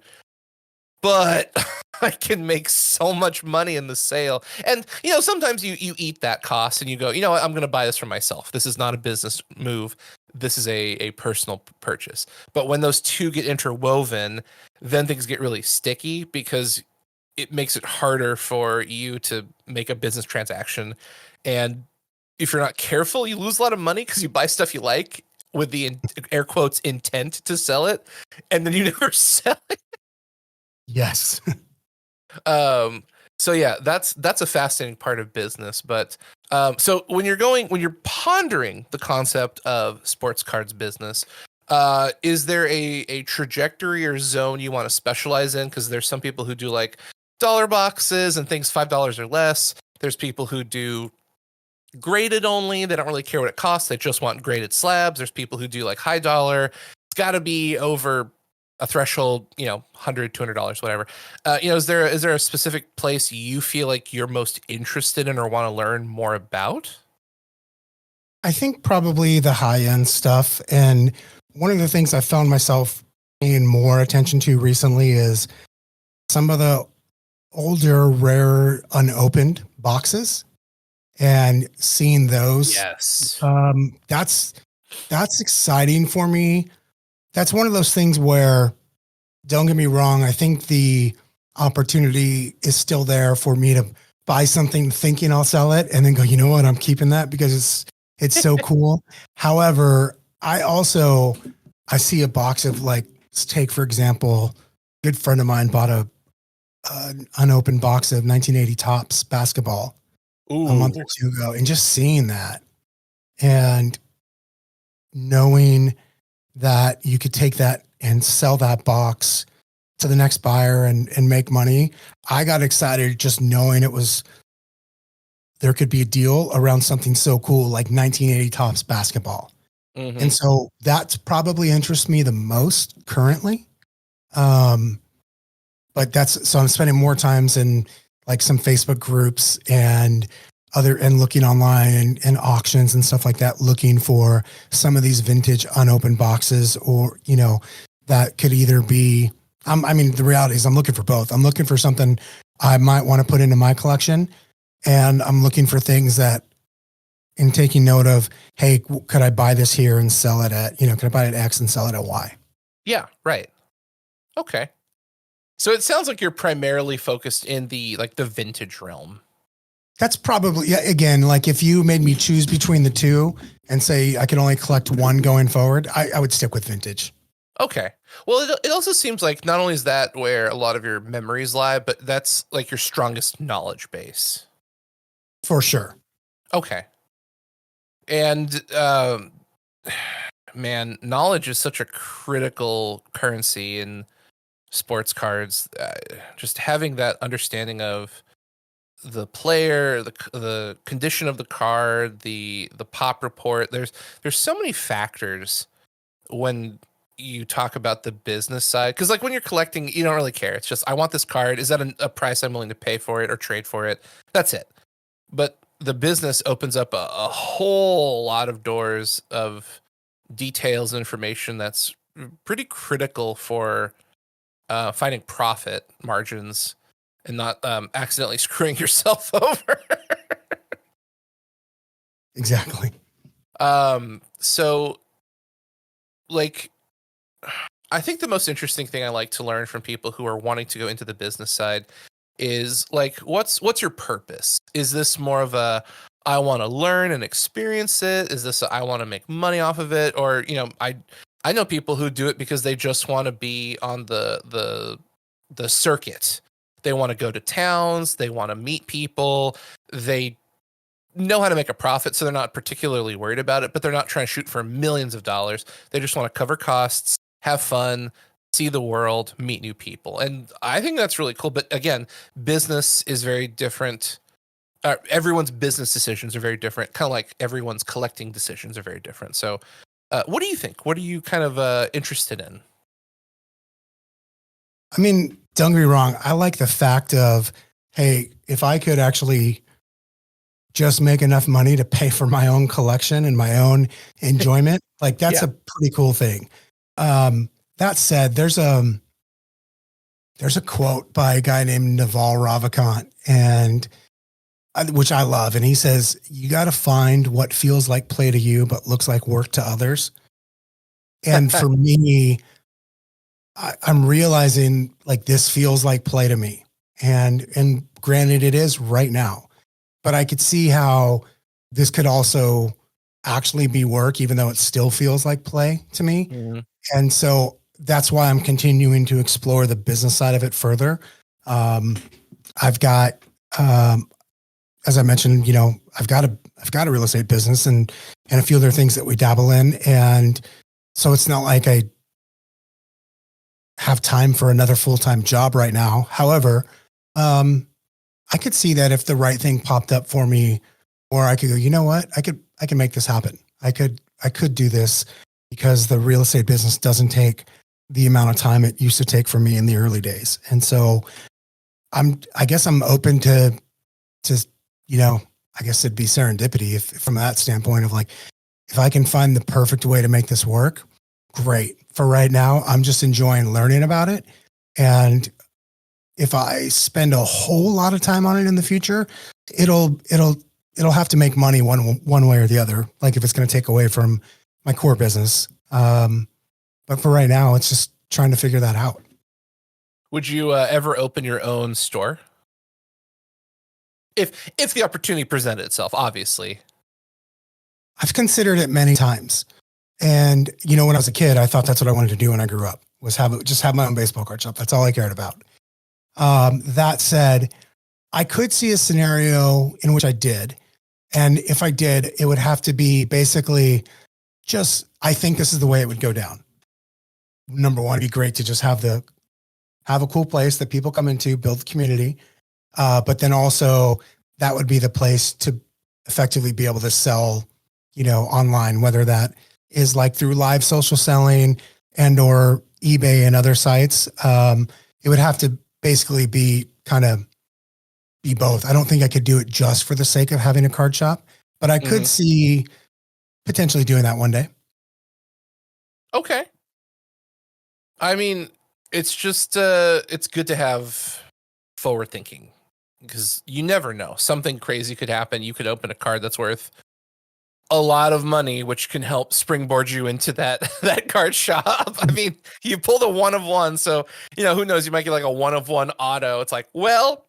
but I can make so much money in the sale. And, sometimes you eat that cost and you go, you know what, I'm going to buy this for myself. This is not a business move. This is a personal purchase. But when those two get interwoven, then things get really sticky, because it makes it harder for you to make a business transaction. And if you're not careful, you lose a lot of money because you buy stuff you like with the air quotes intent to sell it, and then you never sell it. Yes. So yeah, that's a fascinating part of business. But so when you're pondering the concept of sports cards business, is there a trajectory or zone you want to specialize in? Because there's some people who do like dollar boxes and things $5 or less. There's people who do graded only. They don't really care what it costs. They just want graded slabs. There's people who do like high dollar. It's got to be over a threshold, $100, $200, whatever. Is there a specific place you feel like you're most interested in or want to learn more about? I think probably the high end stuff. And one of the things I found myself paying more attention to recently is some of the older, rare, unopened boxes, and seeing those. Yes. That's exciting for me. That's one of those things where, don't get me wrong, I think the opportunity is still there for me to buy something thinking I'll sell it and then go, you know what, I'm keeping that because it's so cool. However, I see a box of, like, let's take, for example, a good friend of mine bought an unopened box of 1980 Topps basketball a month or two ago, and just seeing that and knowing that you could take that and sell that box to the next buyer and make money. I got excited just knowing there could be a deal around something so cool like 1980 Topps basketball. Mm-hmm. And so that's probably interests me the most currently. But so I'm spending more times in like some Facebook groups and looking online and auctions and stuff like that, looking for some of these vintage unopened boxes, or, that could either be, the reality is I'm looking for both. I'm looking for something I might want to put into my collection, and I'm looking for things that, in taking note of, hey, could I buy this here and sell it at, could I buy it at X and sell it at Y? Yeah, right. Okay. So it sounds like you're primarily focused in the vintage realm. That's probably, yeah. Again, like if you made me choose between the two and say I can only collect one going forward, I would stick with vintage. Okay. Well, it also seems like not only is that where a lot of your memories lie, but that's like your strongest knowledge base. For sure. Okay. And man, knowledge is such a critical currency in sports cards. Just having that understanding of the player, the condition of the card, the pop report. There's so many factors when you talk about the business side, because like when you're collecting, you don't really care. It's just, I want this card. Is that a price I'm willing to pay for it or trade for it? That's it. But the business opens up a whole lot of doors of details and information that's pretty critical for finding profit margins and not accidentally screwing yourself over. Exactly. So like, I think the most interesting thing I like to learn from people who are wanting to go into the business side is like, what's your purpose? Is this more of a, I want to learn and experience it? Is this I want to make money off of it? Or, you know, I know people who do it because they just want to be on the circuit. They want to go to towns, they want to meet people, they know how to make a profit, so they're not particularly worried about it, but they're not trying to shoot for millions of dollars. They just want to cover costs, have fun, see the world, meet new people. And I think that's really cool. But again, business is very different. Everyone's business decisions are very different, kind of like everyone's collecting decisions are very different. So what do you think? What are you kind of interested in? I mean, don't get me wrong. I like the fact of, hey, if I could actually just make enough money to pay for my own collection and my own enjoyment, like that's a pretty cool thing. That said, there's a quote by a guy named Naval Ravikant, and which I love. And he says, you got to find what feels like play to you, but looks like work to others. And for me, I'm realizing like this feels like play to me. And granted it is right now, but I could see how this could also actually be work, even though it still feels like play to me. Mm-hmm. And so that's why I'm continuing to explore the business side of it further. I've got, as I mentioned, you know, I've got a real estate business and a few other things that we dabble in. And so it's not like I have time for another full-time job right now. However, I could see that if the right thing popped up for me, or I could go, you know what, I can make this happen. I could do this because the real estate business doesn't take the amount of time it used to take for me in the early days. And so I guess I'm open to, you know, I guess it'd be serendipity if from that standpoint of like, if I can find the perfect way to make this work, great. For right now, I'm just enjoying learning about it. And if I spend a whole lot of time on it in the future, it'll have to make money one way or the other. Like if it's going to take away from my core business. But for right now, it's just trying to figure that out. Would you ever open your own store? If the opportunity presented itself, obviously. I've considered it many times. And, you know, when I was a kid, I thought that's what I wanted to do when I grew up, was have my own baseball card shop. That's all I cared about. That said, I could see a scenario in which I did. And if I did, it would have to be basically just, I think this is the way it would go down. Number one, it'd be great to just have a cool place that people come into, build the community. But then also that would be the place to effectively be able to sell, you know, online, whether that is like through live social selling and or eBay and other sites. It would have to basically be both. I don't think I could do it just for the sake of having a card shop, but I could see potentially doing that one day. Okay. I mean, it's just, it's good to have forward thinking because you never know. Something crazy could happen. You could open a card that's worth a lot of money, which can help springboard you into that card shop. I mean, you pulled a 1 of 1. So, you know, who knows, you might get like a 1 of 1 auto. It's like, well,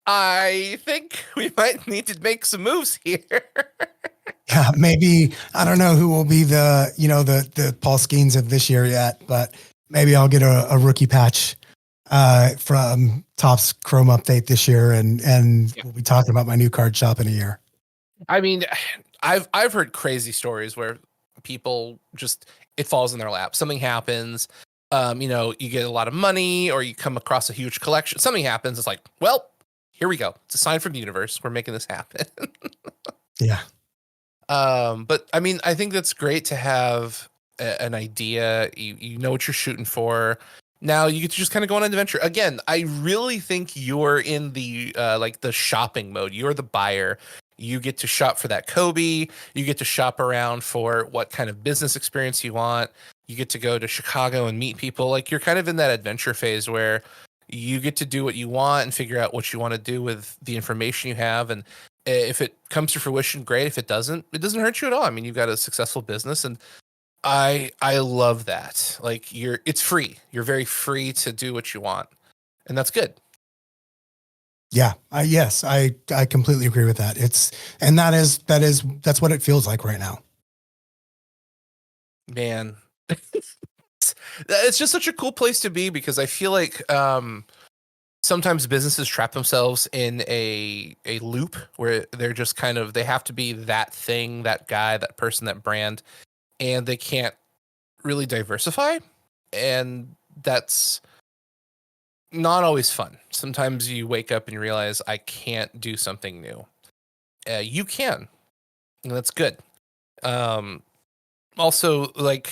I think we might need to make some moves here. Yeah, maybe, I don't know who will be the Paul Skeens of this year yet, but maybe I'll get a rookie patch from Topps Chrome update this year. And we'll be talking about my new card shop in a year. I mean, I've heard crazy stories where people just, it falls in their lap. Something happens, you know, you get a lot of money or you come across a huge collection. Something happens. It's like, well, here we go. It's a sign from the universe. We're making this happen. Yeah. But I mean, I think that's great to have an idea. You know what you're shooting for. Now you get to just kind of go on an adventure. Again, I really think you're in the like the shopping mode. You're the buyer. You get to shop for that Kobe. You get to shop around for what kind of business experience you want. You get to go to Chicago and meet people. Like you're kind of in that adventure phase where you get to do what you want and figure out what you want to do with the information you have. And if it comes to fruition, great. If it doesn't hurt you at all. I mean, you've got a successful business, and I love that. Like it's free. You're very free to do what you want, and that's good. Yeah. Yes, I completely agree with that. That's what it feels like right now. Man, it's just such a cool place to be because I feel like sometimes businesses trap themselves in a loop where they're just kind of they have to be that thing, that guy, that person, that brand, and they can't really diversify, and that's not always fun. Sometimes you wake up and you realize I can't do something new. You can, and that's good. Also, like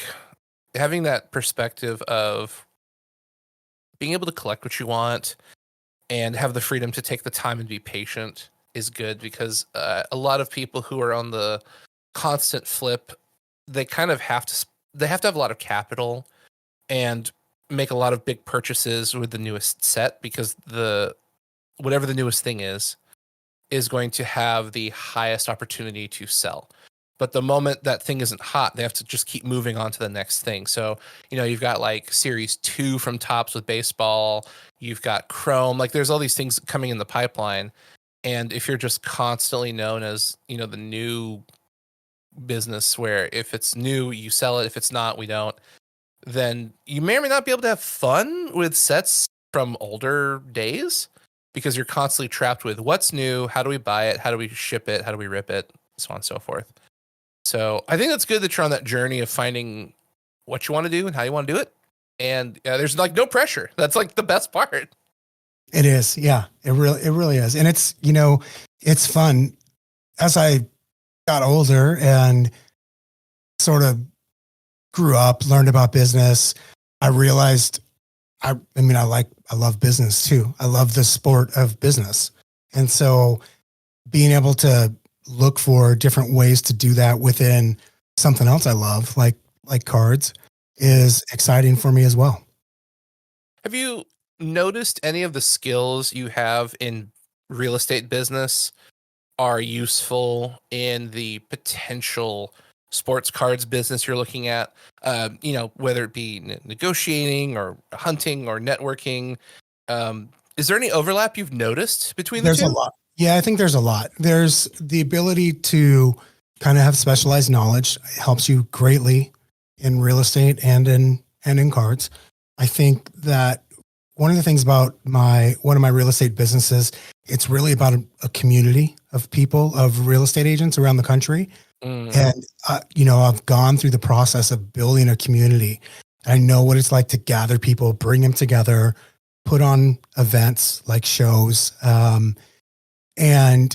having that perspective of being able to collect what you want and have the freedom to take the time and be patient is good because a lot of people who are on the constant flip, they kind of have to have a lot of capital and make a lot of big purchases with the newest set because whatever the newest thing is going to have the highest opportunity to sell. But the moment that thing isn't hot, they have to just keep moving on to the next thing. So, you've got like Series 2 from Topps with baseball. You've got Chrome. Like there's all these things coming in the pipeline. And if you're just constantly known as, the new business where if it's new, you sell it. If it's not, we don't. Then you may or may not be able to have fun with sets from older days because you're constantly trapped with what's new, how do we buy it, how do we ship it, how do we rip it, so on and so forth. So I think that's good that you're on that journey of finding what you want to do and how you want to do it. And there's like no pressure. That's like the best part. It is. Yeah, it really is. And it's, it's fun as I got older and sort of grew up, learned about business. I realized I love business too. I love the sport of business. And so being able to look for different ways to do that within something else I love, like cards, is exciting for me as well. Have you noticed any of the skills you have in real estate business are useful in the potential sports cards business you're looking at? Whether it be negotiating or hunting or networking. Is there any overlap you've noticed between the two? There's a lot. Yeah, I think there's a lot. There's the ability to kind of have specialized knowledge. It helps you greatly in real estate and in cards. I think that one of the things about one of my real estate businesses, it's really about a community of people, of real estate agents around the country. And, I've gone through the process of building a community. I know what it's like to gather people, bring them together, put on events like shows. And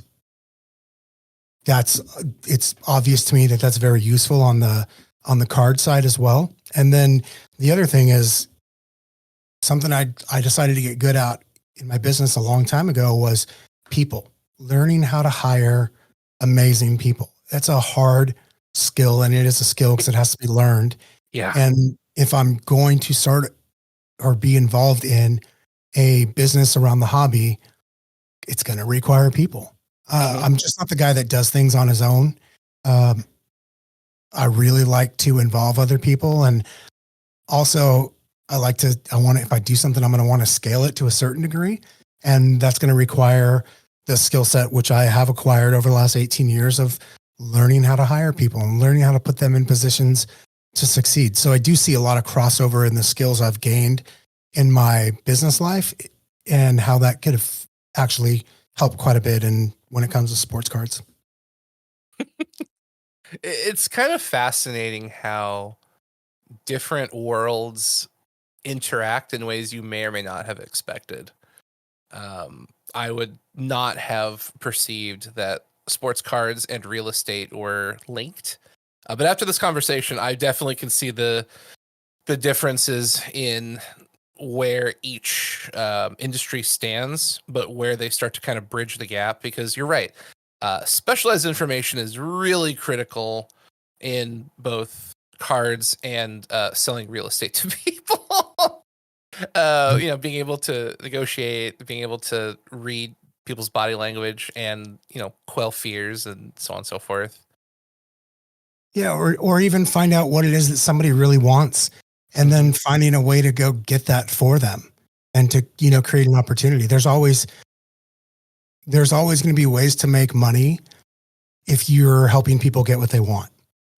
it's obvious to me that that's very useful on the card side as well. And then the other thing is something I decided to get good at in my business a long time ago was people, learning how to hire amazing people. That's a hard skill, and it is a skill because it has to be learned. Yeah. And if I'm going to start or be involved in a business around the hobby, it's going to require people. I'm just not the guy that does things on his own. I really like to involve other people. And also if I do something, I'm going to want to scale it to a certain degree. And that's going to require the skill set, which I have acquired over the last 18 years of learning how to hire people and learning how to put them in positions to succeed. So I do see a lot of crossover in the skills I've gained in my business life and how that could have actually helped quite a bit when it comes to sports cards. It's kind of fascinating how different worlds interact in ways you may or may not have expected. I would not have perceived that sports cards and real estate were linked. But after this conversation, I definitely can see the differences in where each industry stands, but where they start to kind of bridge the gap. Because you're right, specialized information is really critical in both cards and selling real estate to people. Being able to negotiate, being able to read people's body language, and quell fears and so on and so forth. Yeah, or even find out what it is that somebody really wants, and then finding a way to go get that for them, and to create an opportunity. There's always going to be ways to make money if you're helping people get what they want,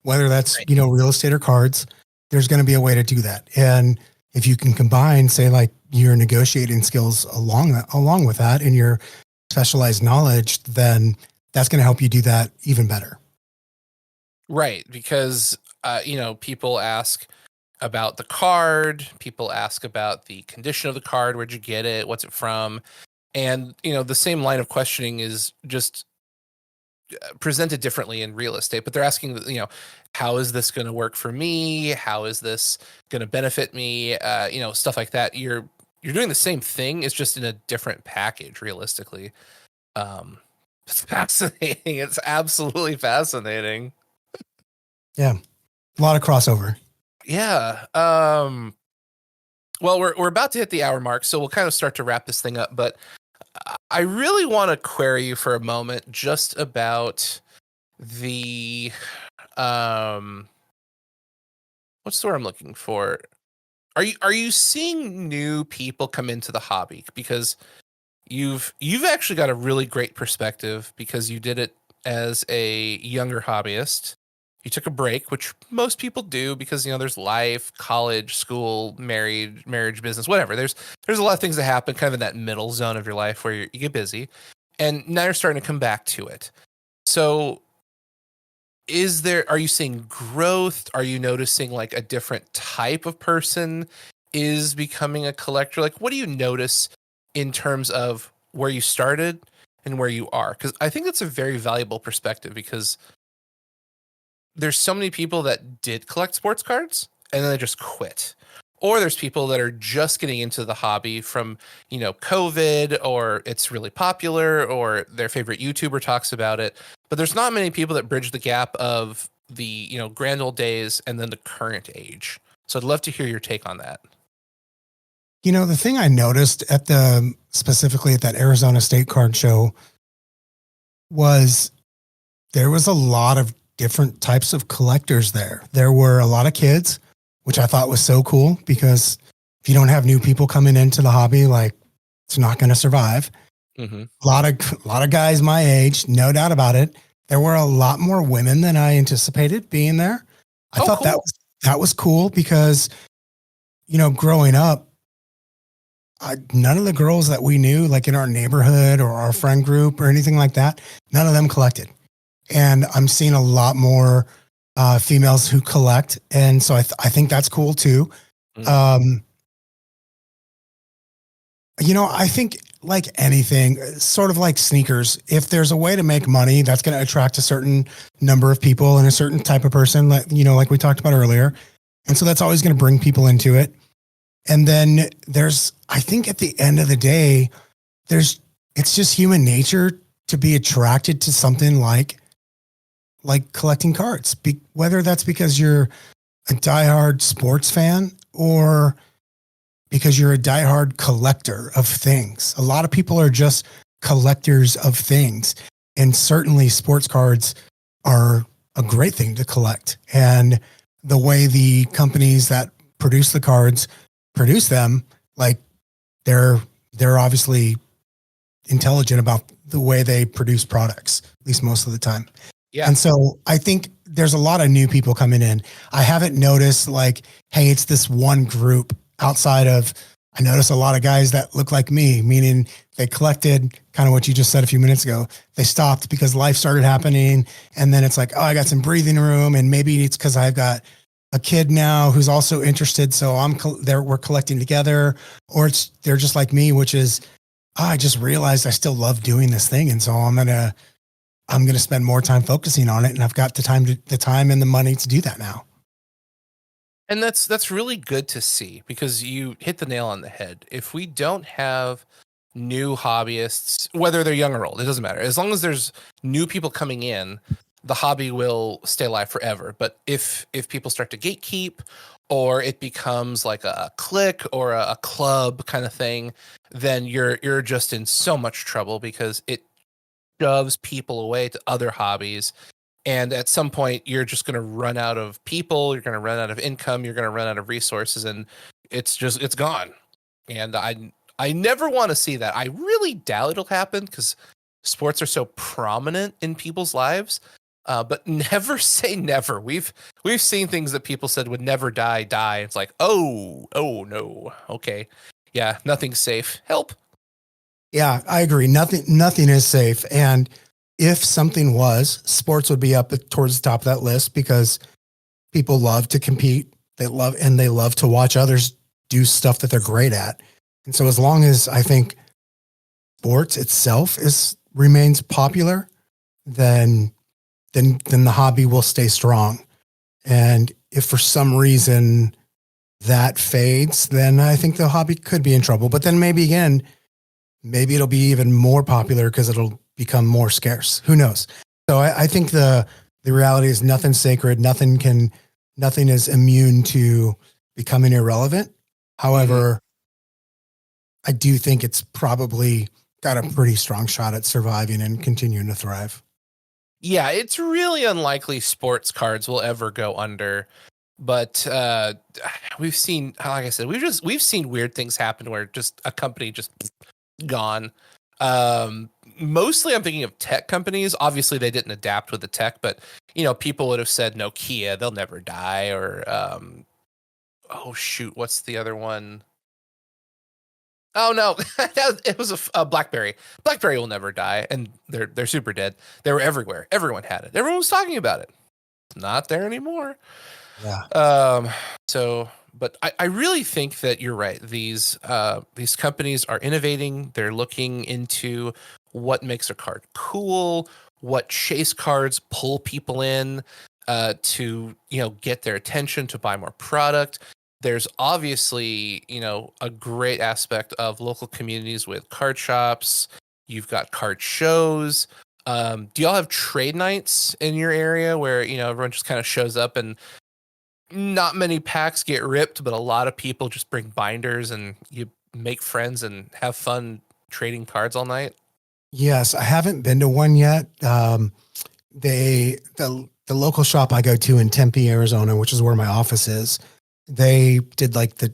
whether that's Right. Real estate or cards. There's going to be a way to do that, and if you can combine, say, like your negotiating skills along with that and your specialized knowledge, then that's going to help you do that even better. Right, because people ask about the card, people ask about the condition of the card, where'd you get it, what's it from, and the same line of questioning is just presented differently in real estate. But they're asking, how is this going to work for me? How is this going to benefit me? Stuff like that. You're doing the same thing. It's just in a different package, realistically. It's fascinating. It's absolutely fascinating. Yeah. A lot of crossover. Yeah. Well, we're about to hit the hour mark, so we'll kind of start to wrap this thing up. But I really want to query you for a moment just about the what's the word I'm looking for? Are you seeing new people come into the hobby? Because you've actually got a really great perspective, because you did it as a younger hobbyist. You took a break, which most people do, because there's life, college, school, marriage, business, whatever. There's a lot of things that happen kind of in that middle zone of your life where you get busy, and now you're starting to come back to it. So are you seeing growth? Are you noticing like a different type of person is becoming a collector? Like, what do you notice in terms of where you started and where you are? Because I think that's a very valuable perspective, because there's so many people that did collect sports cards and then they just quit. Or there's people that are just getting into the hobby from, COVID, or it's really popular, or their favorite YouTuber talks about it. But there's not many people that bridge the gap of the, grand old days and then the current age. So I'd love to hear your take on that. The thing I noticed specifically at that Arizona State card show was there was a lot of different types of collectors there. There were a lot of kids, which I thought was so cool, because if you don't have new people coming into the hobby, like, it's not going to survive. Mm-hmm. A lot of guys my age, no doubt about it. There were a lot more women than I anticipated being there. I thought cool. that was cool, because, growing up, none of the girls that we knew, like in our neighborhood or our friend group or anything like that, none of them collected. And I'm seeing a lot more females who collect. And so I think that's cool too. Mm-hmm. I think, like anything, sort of like sneakers, if there's a way to make money, that's going to attract a certain number of people and a certain type of person, like we talked about earlier. And so that's always going to bring people into it. And then I think at the end of the day, it's just human nature to be attracted to something like collecting cards, whether that's because you're a diehard sports fan or because you're a diehard collector of things. A lot of people are just collectors of things. And certainly sports cards are a great thing to collect. And the way the companies that produce the cards produce them, like, they're obviously intelligent about the way they produce products, at least most of the time. Yeah. And so I think there's a lot of new people coming in. I haven't noticed like, hey, it's this one group outside of, I noticed a lot of guys that look like me, meaning they collected kind of what you just said a few minutes ago. They stopped because life started happening. And then it's like, oh, I got some breathing room. And maybe it's because I've got a kid now who's also interested. So we're collecting together, or they're just like me, which is, I just realized I still love doing this thing. And so I'm going to spend more time focusing on it. And I've got the time and the money to do that now. And that's really good to see, because you hit the nail on the head. If we don't have new hobbyists, whether they're young or old, it doesn't matter. As long as there's new people coming in, the hobby will stay alive forever. But if people start to gatekeep, or it becomes like a clique or a club kind of thing, then you're just in so much trouble, because it shoves people away to other hobbies. And at some point, you're just going to run out of people. You're going to run out of income. You're going to run out of resources, and it's gone. And I never want to see that. I really doubt it'll happen, because sports are so prominent in people's lives. But never say never. We've seen things that people said would never die. It's like, oh no, okay, yeah, nothing's safe. Help. Yeah, I agree. Nothing is safe. And if something was, sports would be up towards the top of that list, because people love to compete. They love to watch others do stuff that they're great at. And so as long as I think sports itself remains popular, then the hobby will stay strong. And if for some reason that fades, then I think the hobby could be in trouble. But then maybe it'll be even more popular, because it'll become more scarce. Who knows? So I think the reality is nothing's sacred. Nothing is immune to becoming irrelevant. However, I do think it's probably got a pretty strong shot at surviving and continuing to thrive. Yeah, it's really unlikely sports cards will ever go under. But we've seen, like I said, we've seen weird things happen where just a company just gone. Mostly I'm thinking of tech companies. Obviously they didn't adapt with the tech, but people would have said Nokia, they'll never die. Or oh shoot, what's the other one? Oh no, it was a BlackBerry. BlackBerry will never die, and they're super dead. They were everywhere. Everyone had it. Everyone was talking about it. It's not there anymore. Yeah. So, but I really think that you're right. These companies are innovating. They're looking into what makes a card cool, what chase cards pull people in to get their attention to buy more product. There's obviously a great aspect of local communities with card shops. You've got card shows. Do y'all have trade nights in your area where everyone just kind of shows up, and not many packs get ripped, but a lot of people just bring binders and you make friends and have fun trading cards all night? Yes, I haven't been to one yet. The local shop I go to in Tempe, Arizona, which is where my office is, they did like the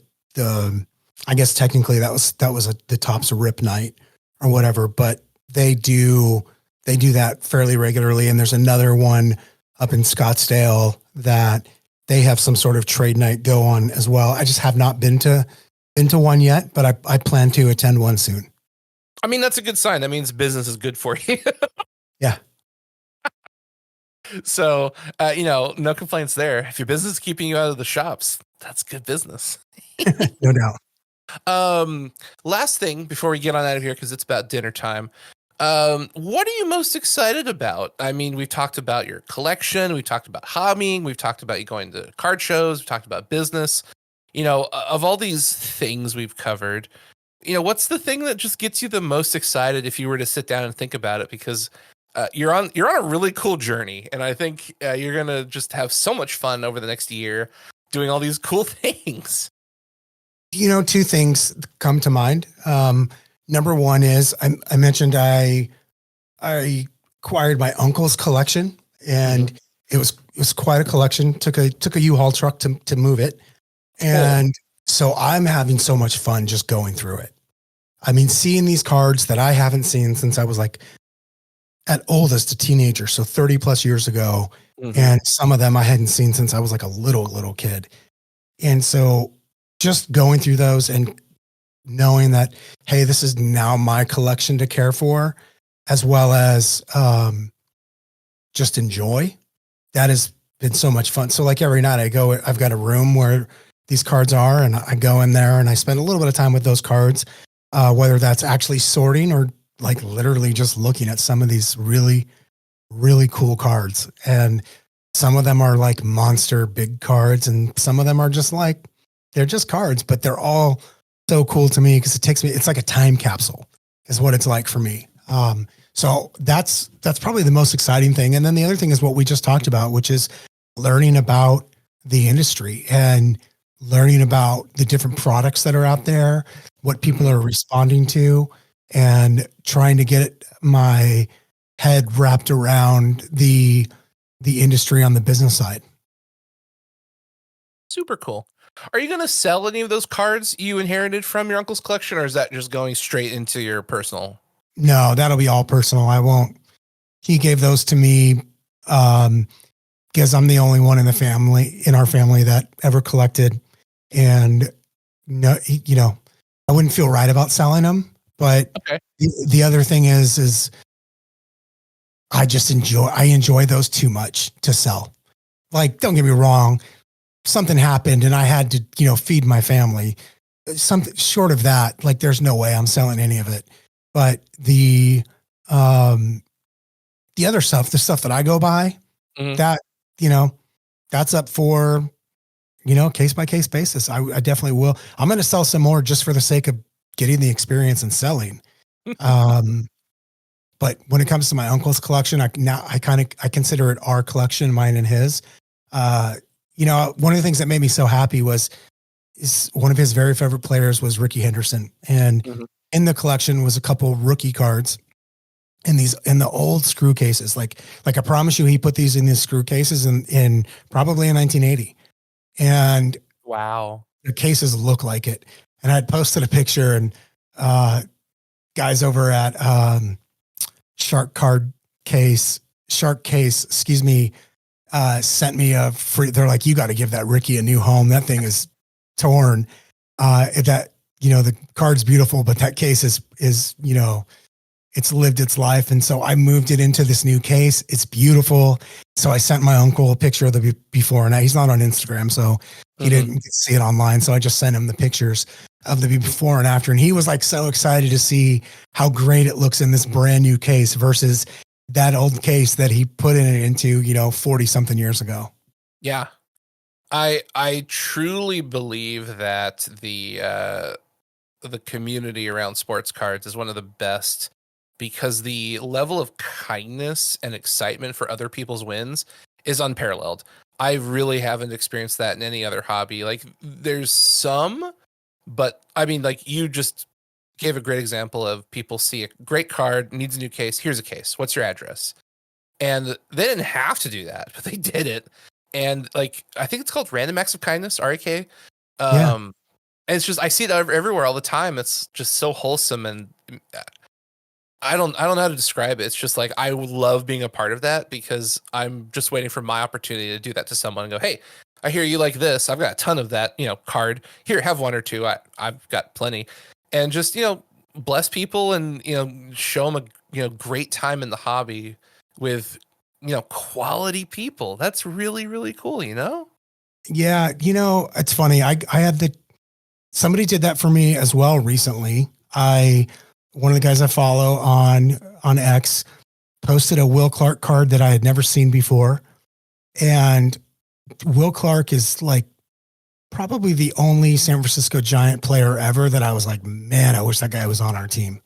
I guess technically that was the Topps Rip night or whatever, but they do that fairly regularly. And there's another one up in Scottsdale that they have some sort of trade night go on as well. I just have not been to one yet, but I plan to attend one soon. I mean, that's a good sign. That means business is good for you. Yeah. So, no complaints there. If your business is keeping you out of the shops, that's good business. No doubt. Last thing before we get on out of here, because it's about dinner time. What are you most excited about? I mean, we've talked about your collection. We've talked about hobbying. We've talked about you going to card shows. We've talked about business. Of all these things we've covered, what's the thing that just gets you the most excited if you were to sit down and think about it? Because you're on a really cool journey, and I think you're gonna just have so much fun over the next year doing all these cool things. Two things come to mind. Number one is I mentioned I acquired my uncle's collection, and it was quite a collection. Took a U-Haul truck to move it, and so I'm having so much fun just going through it. I mean, seeing these cards that I haven't seen since I was like at oldest a teenager, so 30 plus years ago, and some of them I hadn't seen since I was like a little kid, and so just going through those and knowing that, hey, this is now my collection to care for, as well as just enjoy. That has been so much fun. So like every night I've got a room where these cards are, and I go in there and I spend a little bit of time with those cards. whether that's actually sorting or like literally just looking at some of these really, really cool cards. And some of them are like monster big cards, and some of them are just like, they're just cards, but they're all so cool to me because it's like a time capsule is what it's like for me. So that's probably the most exciting thing. And then the other thing is what we just talked about, which is learning about the industry and learning about the different products that are out there, what people are responding to, and trying to get my head wrapped around the industry on the business side. Super cool. Are you going to sell any of those cards you inherited from your uncle's collection, or is that just going straight into your personal? No, that'll be all personal. I won't. He gave those to me because I'm the only one in our family that ever collected. And no, I wouldn't feel right about selling them. But okay. the other thing is I just enjoy those too much to sell. Like, don't get me wrong. Something happened and I had to, feed my family. Something short of that, like there's no way I'm selling any of it. But the other stuff, the stuff that I go by, that, that's up for, case by case basis. I definitely will. I'm going to sell some more just for the sake of getting the experience and selling. But when it comes to my uncle's collection, I consider it our collection, mine and his. One of the things that made me so happy is one of his very favorite players was Ricky Henderson. And in the collection was a couple rookie cards in the old screw cases. Like I promise you, he put these in his screw cases in probably in 1980. And wow, the cases look like it. And I'd posted a picture, and guys over at Shark Case, excuse me, sent me a free. They're like, you got to give that Ricky a new home. That thing is torn. The card's beautiful, but that case is it's lived its life. And so I moved it into this new case. It's beautiful. So I sent my uncle a picture of the before and he's not on Instagram, so he didn't see it online. So I just sent him the pictures of the before and after. And he was like so excited to see how great it looks in this brand new case versus that old case that he put it into, 40 something years ago. Yeah. I truly believe that the community around sports cards is one of the best, because the level of kindness and excitement for other people's wins is unparalleled. I really haven't experienced that in any other hobby. Like, there's some, but I mean, like, you just gave a great example of people see a great card, needs a new case. Here's a case. What's your address? And they didn't have to do that, but they did it. And like, I think it's called Random Acts of Kindness, RAK. And it's just, I see it everywhere all the time. It's just so wholesome, and I don't know how to describe it. It's just like, I love being a part of that, because I'm just waiting for my opportunity to do that to someone and go, hey, I hear you like this. I've got a ton of that, card. Here, have one or two. I've got plenty. And just, bless people and, show them a, great time in the hobby with, quality people. That's really, really cool, Yeah. It's funny. I had somebody did that for me as well recently. One of the guys I follow on X posted a Will Clark card that I had never seen before. And Will Clark is like probably the only San Francisco Giant player ever that I was like, man, I wish that guy was on our team.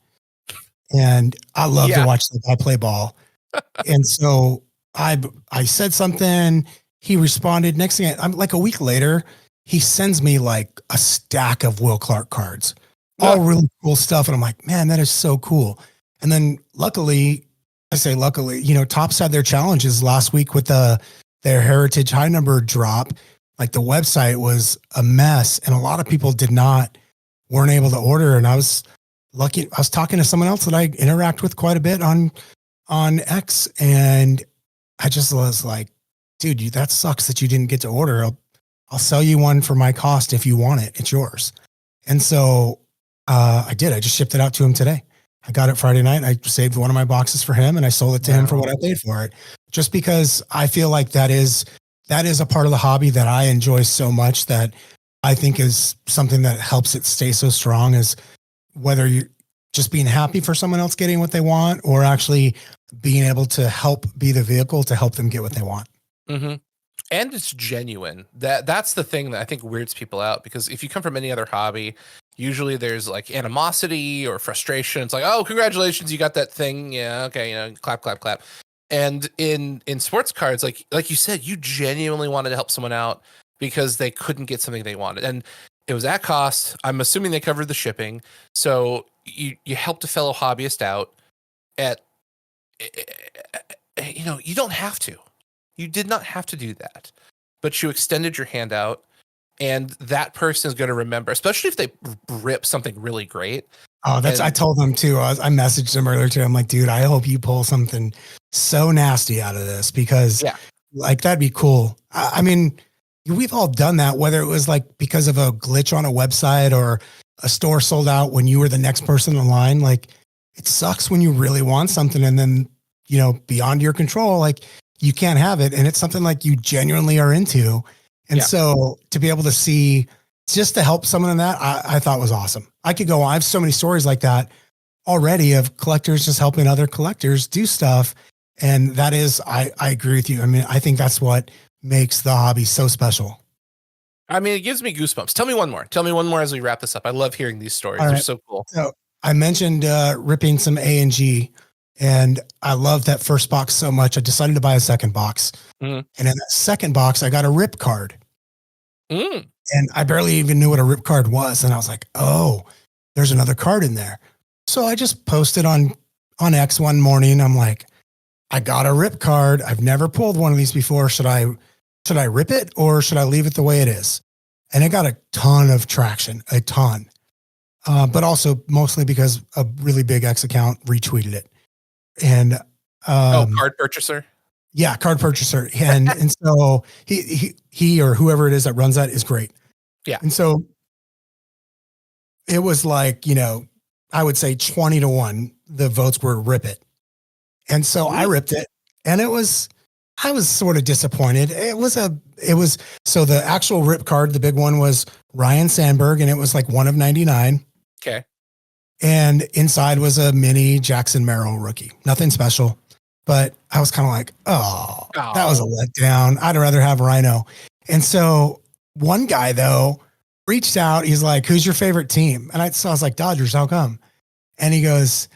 And I love to watch the guy play ball. And so I said something, he responded. Next thing I'm like, a week later, he sends me like a stack of Will Clark cards. All really cool stuff. And I'm like, man, that is so cool. And then luckily, Topps had their challenges last week with their Heritage High Number drop. Like, the website was a mess and a lot of people weren't able to order. And I was lucky. I was talking to someone else that I interact with quite a bit on X. And I just was like, dude, that sucks that you didn't get to order. I'll sell you one for my cost. If you want it, it's yours. And so I did. I just shipped it out to him today. I got it Friday night. I saved one of my boxes for him and I sold it to him for what I paid for it. Just because I feel like that is a part of the hobby that I enjoy so much, that I think is something that helps it stay so strong, is, whether you're just being happy for someone else getting what they want, or actually being able to help be the vehicle to help them get what they want. Mm-hmm. And it's genuine. That's the thing that I think weirds people out, because if you come from any other hobby, usually there's like animosity or frustration. It's like, oh, congratulations, you got that thing. Yeah, okay, clap, clap, clap. And in sports cards, like you said, you genuinely wanted to help someone out because they couldn't get something they wanted, and it was at cost. I'm assuming they covered the shipping, so you helped a fellow hobbyist out at, you don't have to. You did not have to do that, but you extended your hand out, and that person is going to remember, especially if they rip something really great. Oh, I told them too. I messaged them earlier too. I'm like, dude, I hope you pull something so nasty out of this, because like, that'd be cool. I mean, we've all done that, whether it was like because of a glitch on a website or a store sold out when you were the next person in line. Like, it sucks when you really want something and then, beyond your control, like, you can't have it. And it's something like you genuinely are into. And so to be able to see, just to help someone in that, I thought was awesome. I could go on. I have so many stories like that already of collectors just helping other collectors do stuff. And that is, I agree with you. I mean, I think that's what makes the hobby so special. I mean, it gives me goosebumps. Tell me one more. Tell me one more as we wrap this up. I love hearing these stories. They're so cool. So I mentioned ripping some A&G, and I love that first box so much. I decided to buy a second box. And in that second box, I got a rip card. And I barely even knew what a rip card was. And I was like, oh, there's another card in there. So I just posted on X one morning. I'm like, I got a rip card. I've never pulled one of these before. Should I rip it, or should I leave it the way it is? And it got a ton of traction, a ton. But also mostly because a really big X account retweeted it. And card purchaser. Yeah, card purchaser. And so he or whoever it is that runs that is great. Yeah. And so it was like, I would say 20-1, the votes were rip it. And so I ripped it, and I was sort of disappointed. So the actual rip card, the big one, was Ryan Sandberg, and it was like 1 of 99. Okay. And inside was a mini Jackson Merrill rookie. Nothing special, but I was kind of like, oh, that was a letdown. I'd rather have Rhino. And so one guy, though, reached out. He's like, who's your favorite team? And I was like, Dodgers. How come? And he goes,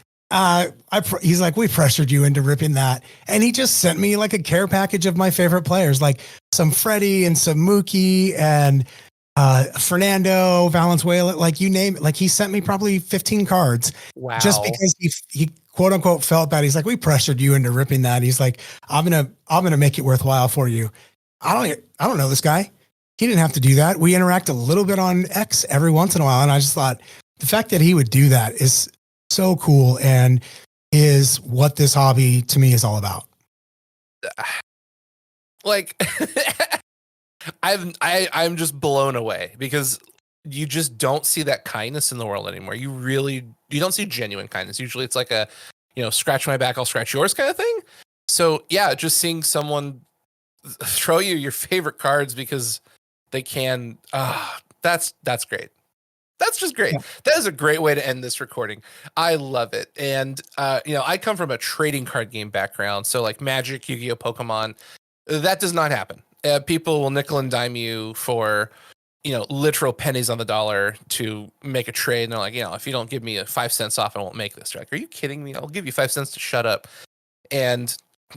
he's like, we pressured you into ripping that. And he just sent me like a care package of my favorite players, like some Freddie and some Mookie and Fernando Valenzuela, like you name it. Like, he sent me probably 15 cards. Wow. Just because he quote unquote felt bad. He's like, we pressured you into ripping that. He's like, I'm going to make it worthwhile for you. I don't know this guy. He didn't have to do that. We interact a little bit on X every once in a while. And I just thought the fact that he would do that is so cool, and is what this hobby to me is all about. Like, I'm just blown away, because you just don't see that kindness in the world anymore. You don't see genuine kindness. Usually it's like a, scratch my back, I'll scratch yours kind of thing. So yeah, just seeing someone throw you your favorite cards because they can, that's great. That's just great. Yeah. That is a great way to end this recording. I love it. And, I come from a trading card game background. So like Magic, Yu-Gi-Oh, Pokemon, that does not happen. People will nickel and dime you for, literal pennies on the dollar to make a trade. And they're like, if you don't give me 5 cents off, I won't make this. They're like, are you kidding me? I'll give you 5 cents to shut up. And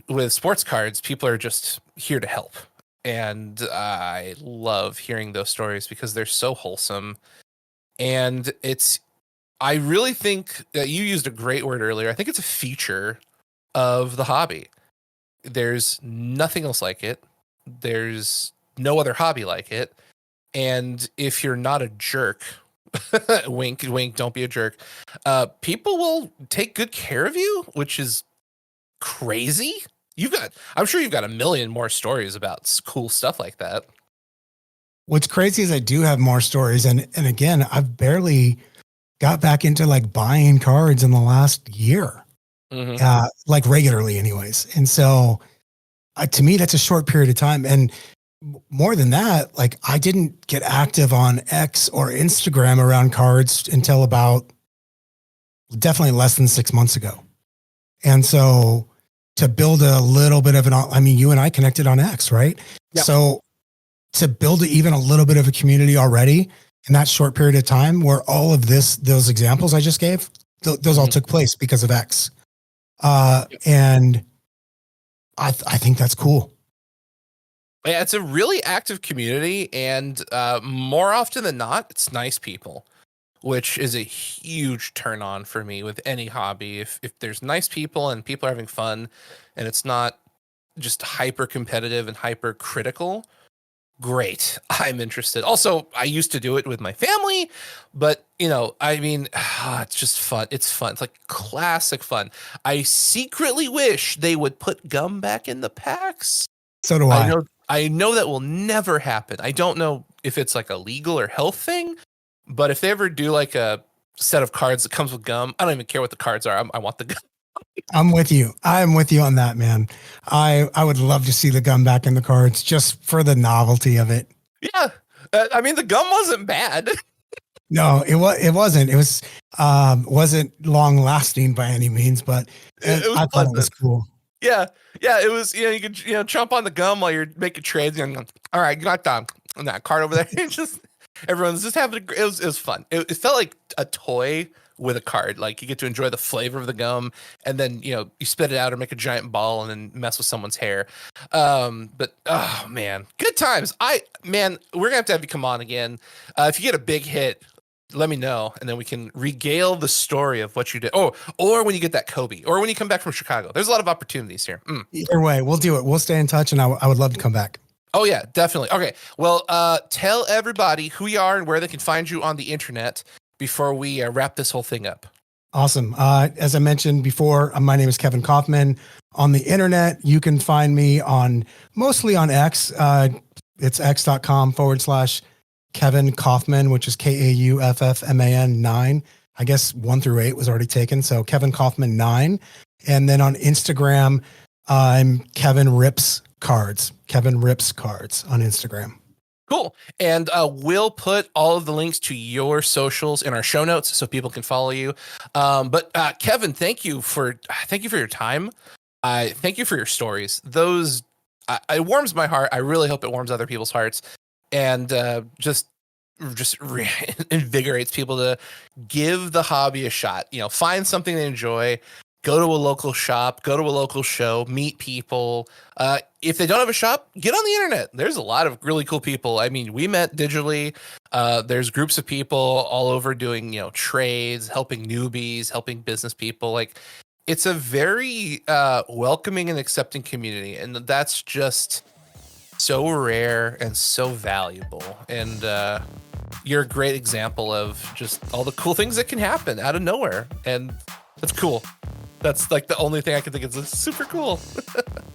with sports cards, people are just here to help. And I love hearing those stories because they're so wholesome. And I really think that you used a great word earlier. I think it's a feature of the hobby. There's nothing else like it. There's no other hobby like it. And if you're not a jerk, wink, wink, don't be a jerk. People will take good care of you, which is crazy. I'm sure you've got a million more stories about cool stuff like that. What's crazy is I do have more stories. And again, I've barely got back into like buying cards in the last year, like regularly anyways. And so to me, that's a short period of time. And more than that, like, I didn't get active on X or Instagram around cards until about definitely less than 6 months ago. And so to build a little bit of you and I connected on X, right? Yep. So to build even a little bit of a community already in that short period of time where all of those examples I just gave, those all took place because of X. And I think that's cool. Yeah, it's a really active community, and more often than not, it's nice people, which is a huge turn on for me with any hobby. If there's nice people and people are having fun, and it's not just hyper competitive and hyper critical, great. I'm interested. Also, I used to do it with my family, but it's just fun. It's fun. It's like classic fun. I secretly wish they would put gum back in the packs. So do I. I know that will never happen. I don't know if it's like a legal or health thing, but if they ever do like a set of cards that comes with gum, I don't even care what the cards are. I want the gum. I'm with you. I'm with you on that, man. I would love to see the gum back in the cards just for the novelty of it. Yeah. The gum wasn't bad. No, it wasn't. It was wasn't long lasting by any means, but I thought it was cool. Yeah, it was. You could chomp on the gum while you're making trades. And all right, you got that card over there. Just everyone's just having it was fun. It felt like a toy with a card. Like you get to enjoy the flavor of the gum, and then you spit it out or make a giant ball and then mess with someone's hair. But oh man, good times. We're gonna have to have you come on again. If you get a big hit, let me know, and then we can regale the story of what you did. Oh, or when you get that Kobe, or when you come back from Chicago. There's a lot of opportunities here. Either way, we'll do it. We'll stay in touch, and I would love to come back. Oh yeah, definitely. Okay, well, tell everybody who you are and where they can find you on the internet before we wrap this whole thing up. Awesome. As I mentioned before, my name is Kevin Kaufman. On the internet, you can find me mostly on X. It's x.com/Kevin Kaufman, which is KAUFFMAN 9. I guess 1 through 8 was already taken. So Kevin Kaufman 9. And then on Instagram, I'm KevinRipsCards. KevinRipsCards on Instagram. Cool. And we'll put all of the links to your socials in our show notes so people can follow you. But Kevin, thank you for your time. Thank you for your stories. Those it warms my heart. I really hope it warms other people's hearts, and just invigorates people to give the hobby a shot. Find something they enjoy. Go to a local shop, go to a local show, meet people. If they don't have a shop, get on the internet. There's a lot of really cool people. We met digitally. There's groups of people all over doing, trades, helping newbies, helping business people. Like, it's a very welcoming and accepting community. And that's just so rare and so valuable. And you're a great example of just all the cool things that can happen out of nowhere. And that's cool. That's like the only thing I can think of. It's super cool.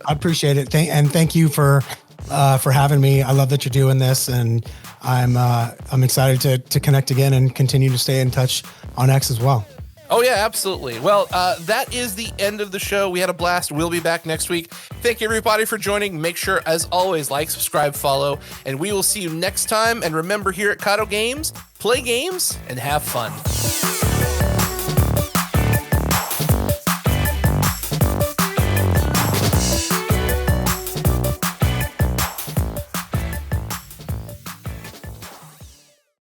I appreciate it. Thank you for having me. I love that you're doing this, and I'm excited to connect again and continue to stay in touch on X as well. Oh yeah, absolutely. Well, that is the end of the show. We had a blast. We'll be back next week. Thank you everybody for joining. Make sure, as always, like, subscribe, follow, and we will see you next time. And remember, here at Kado Games, play games and have fun.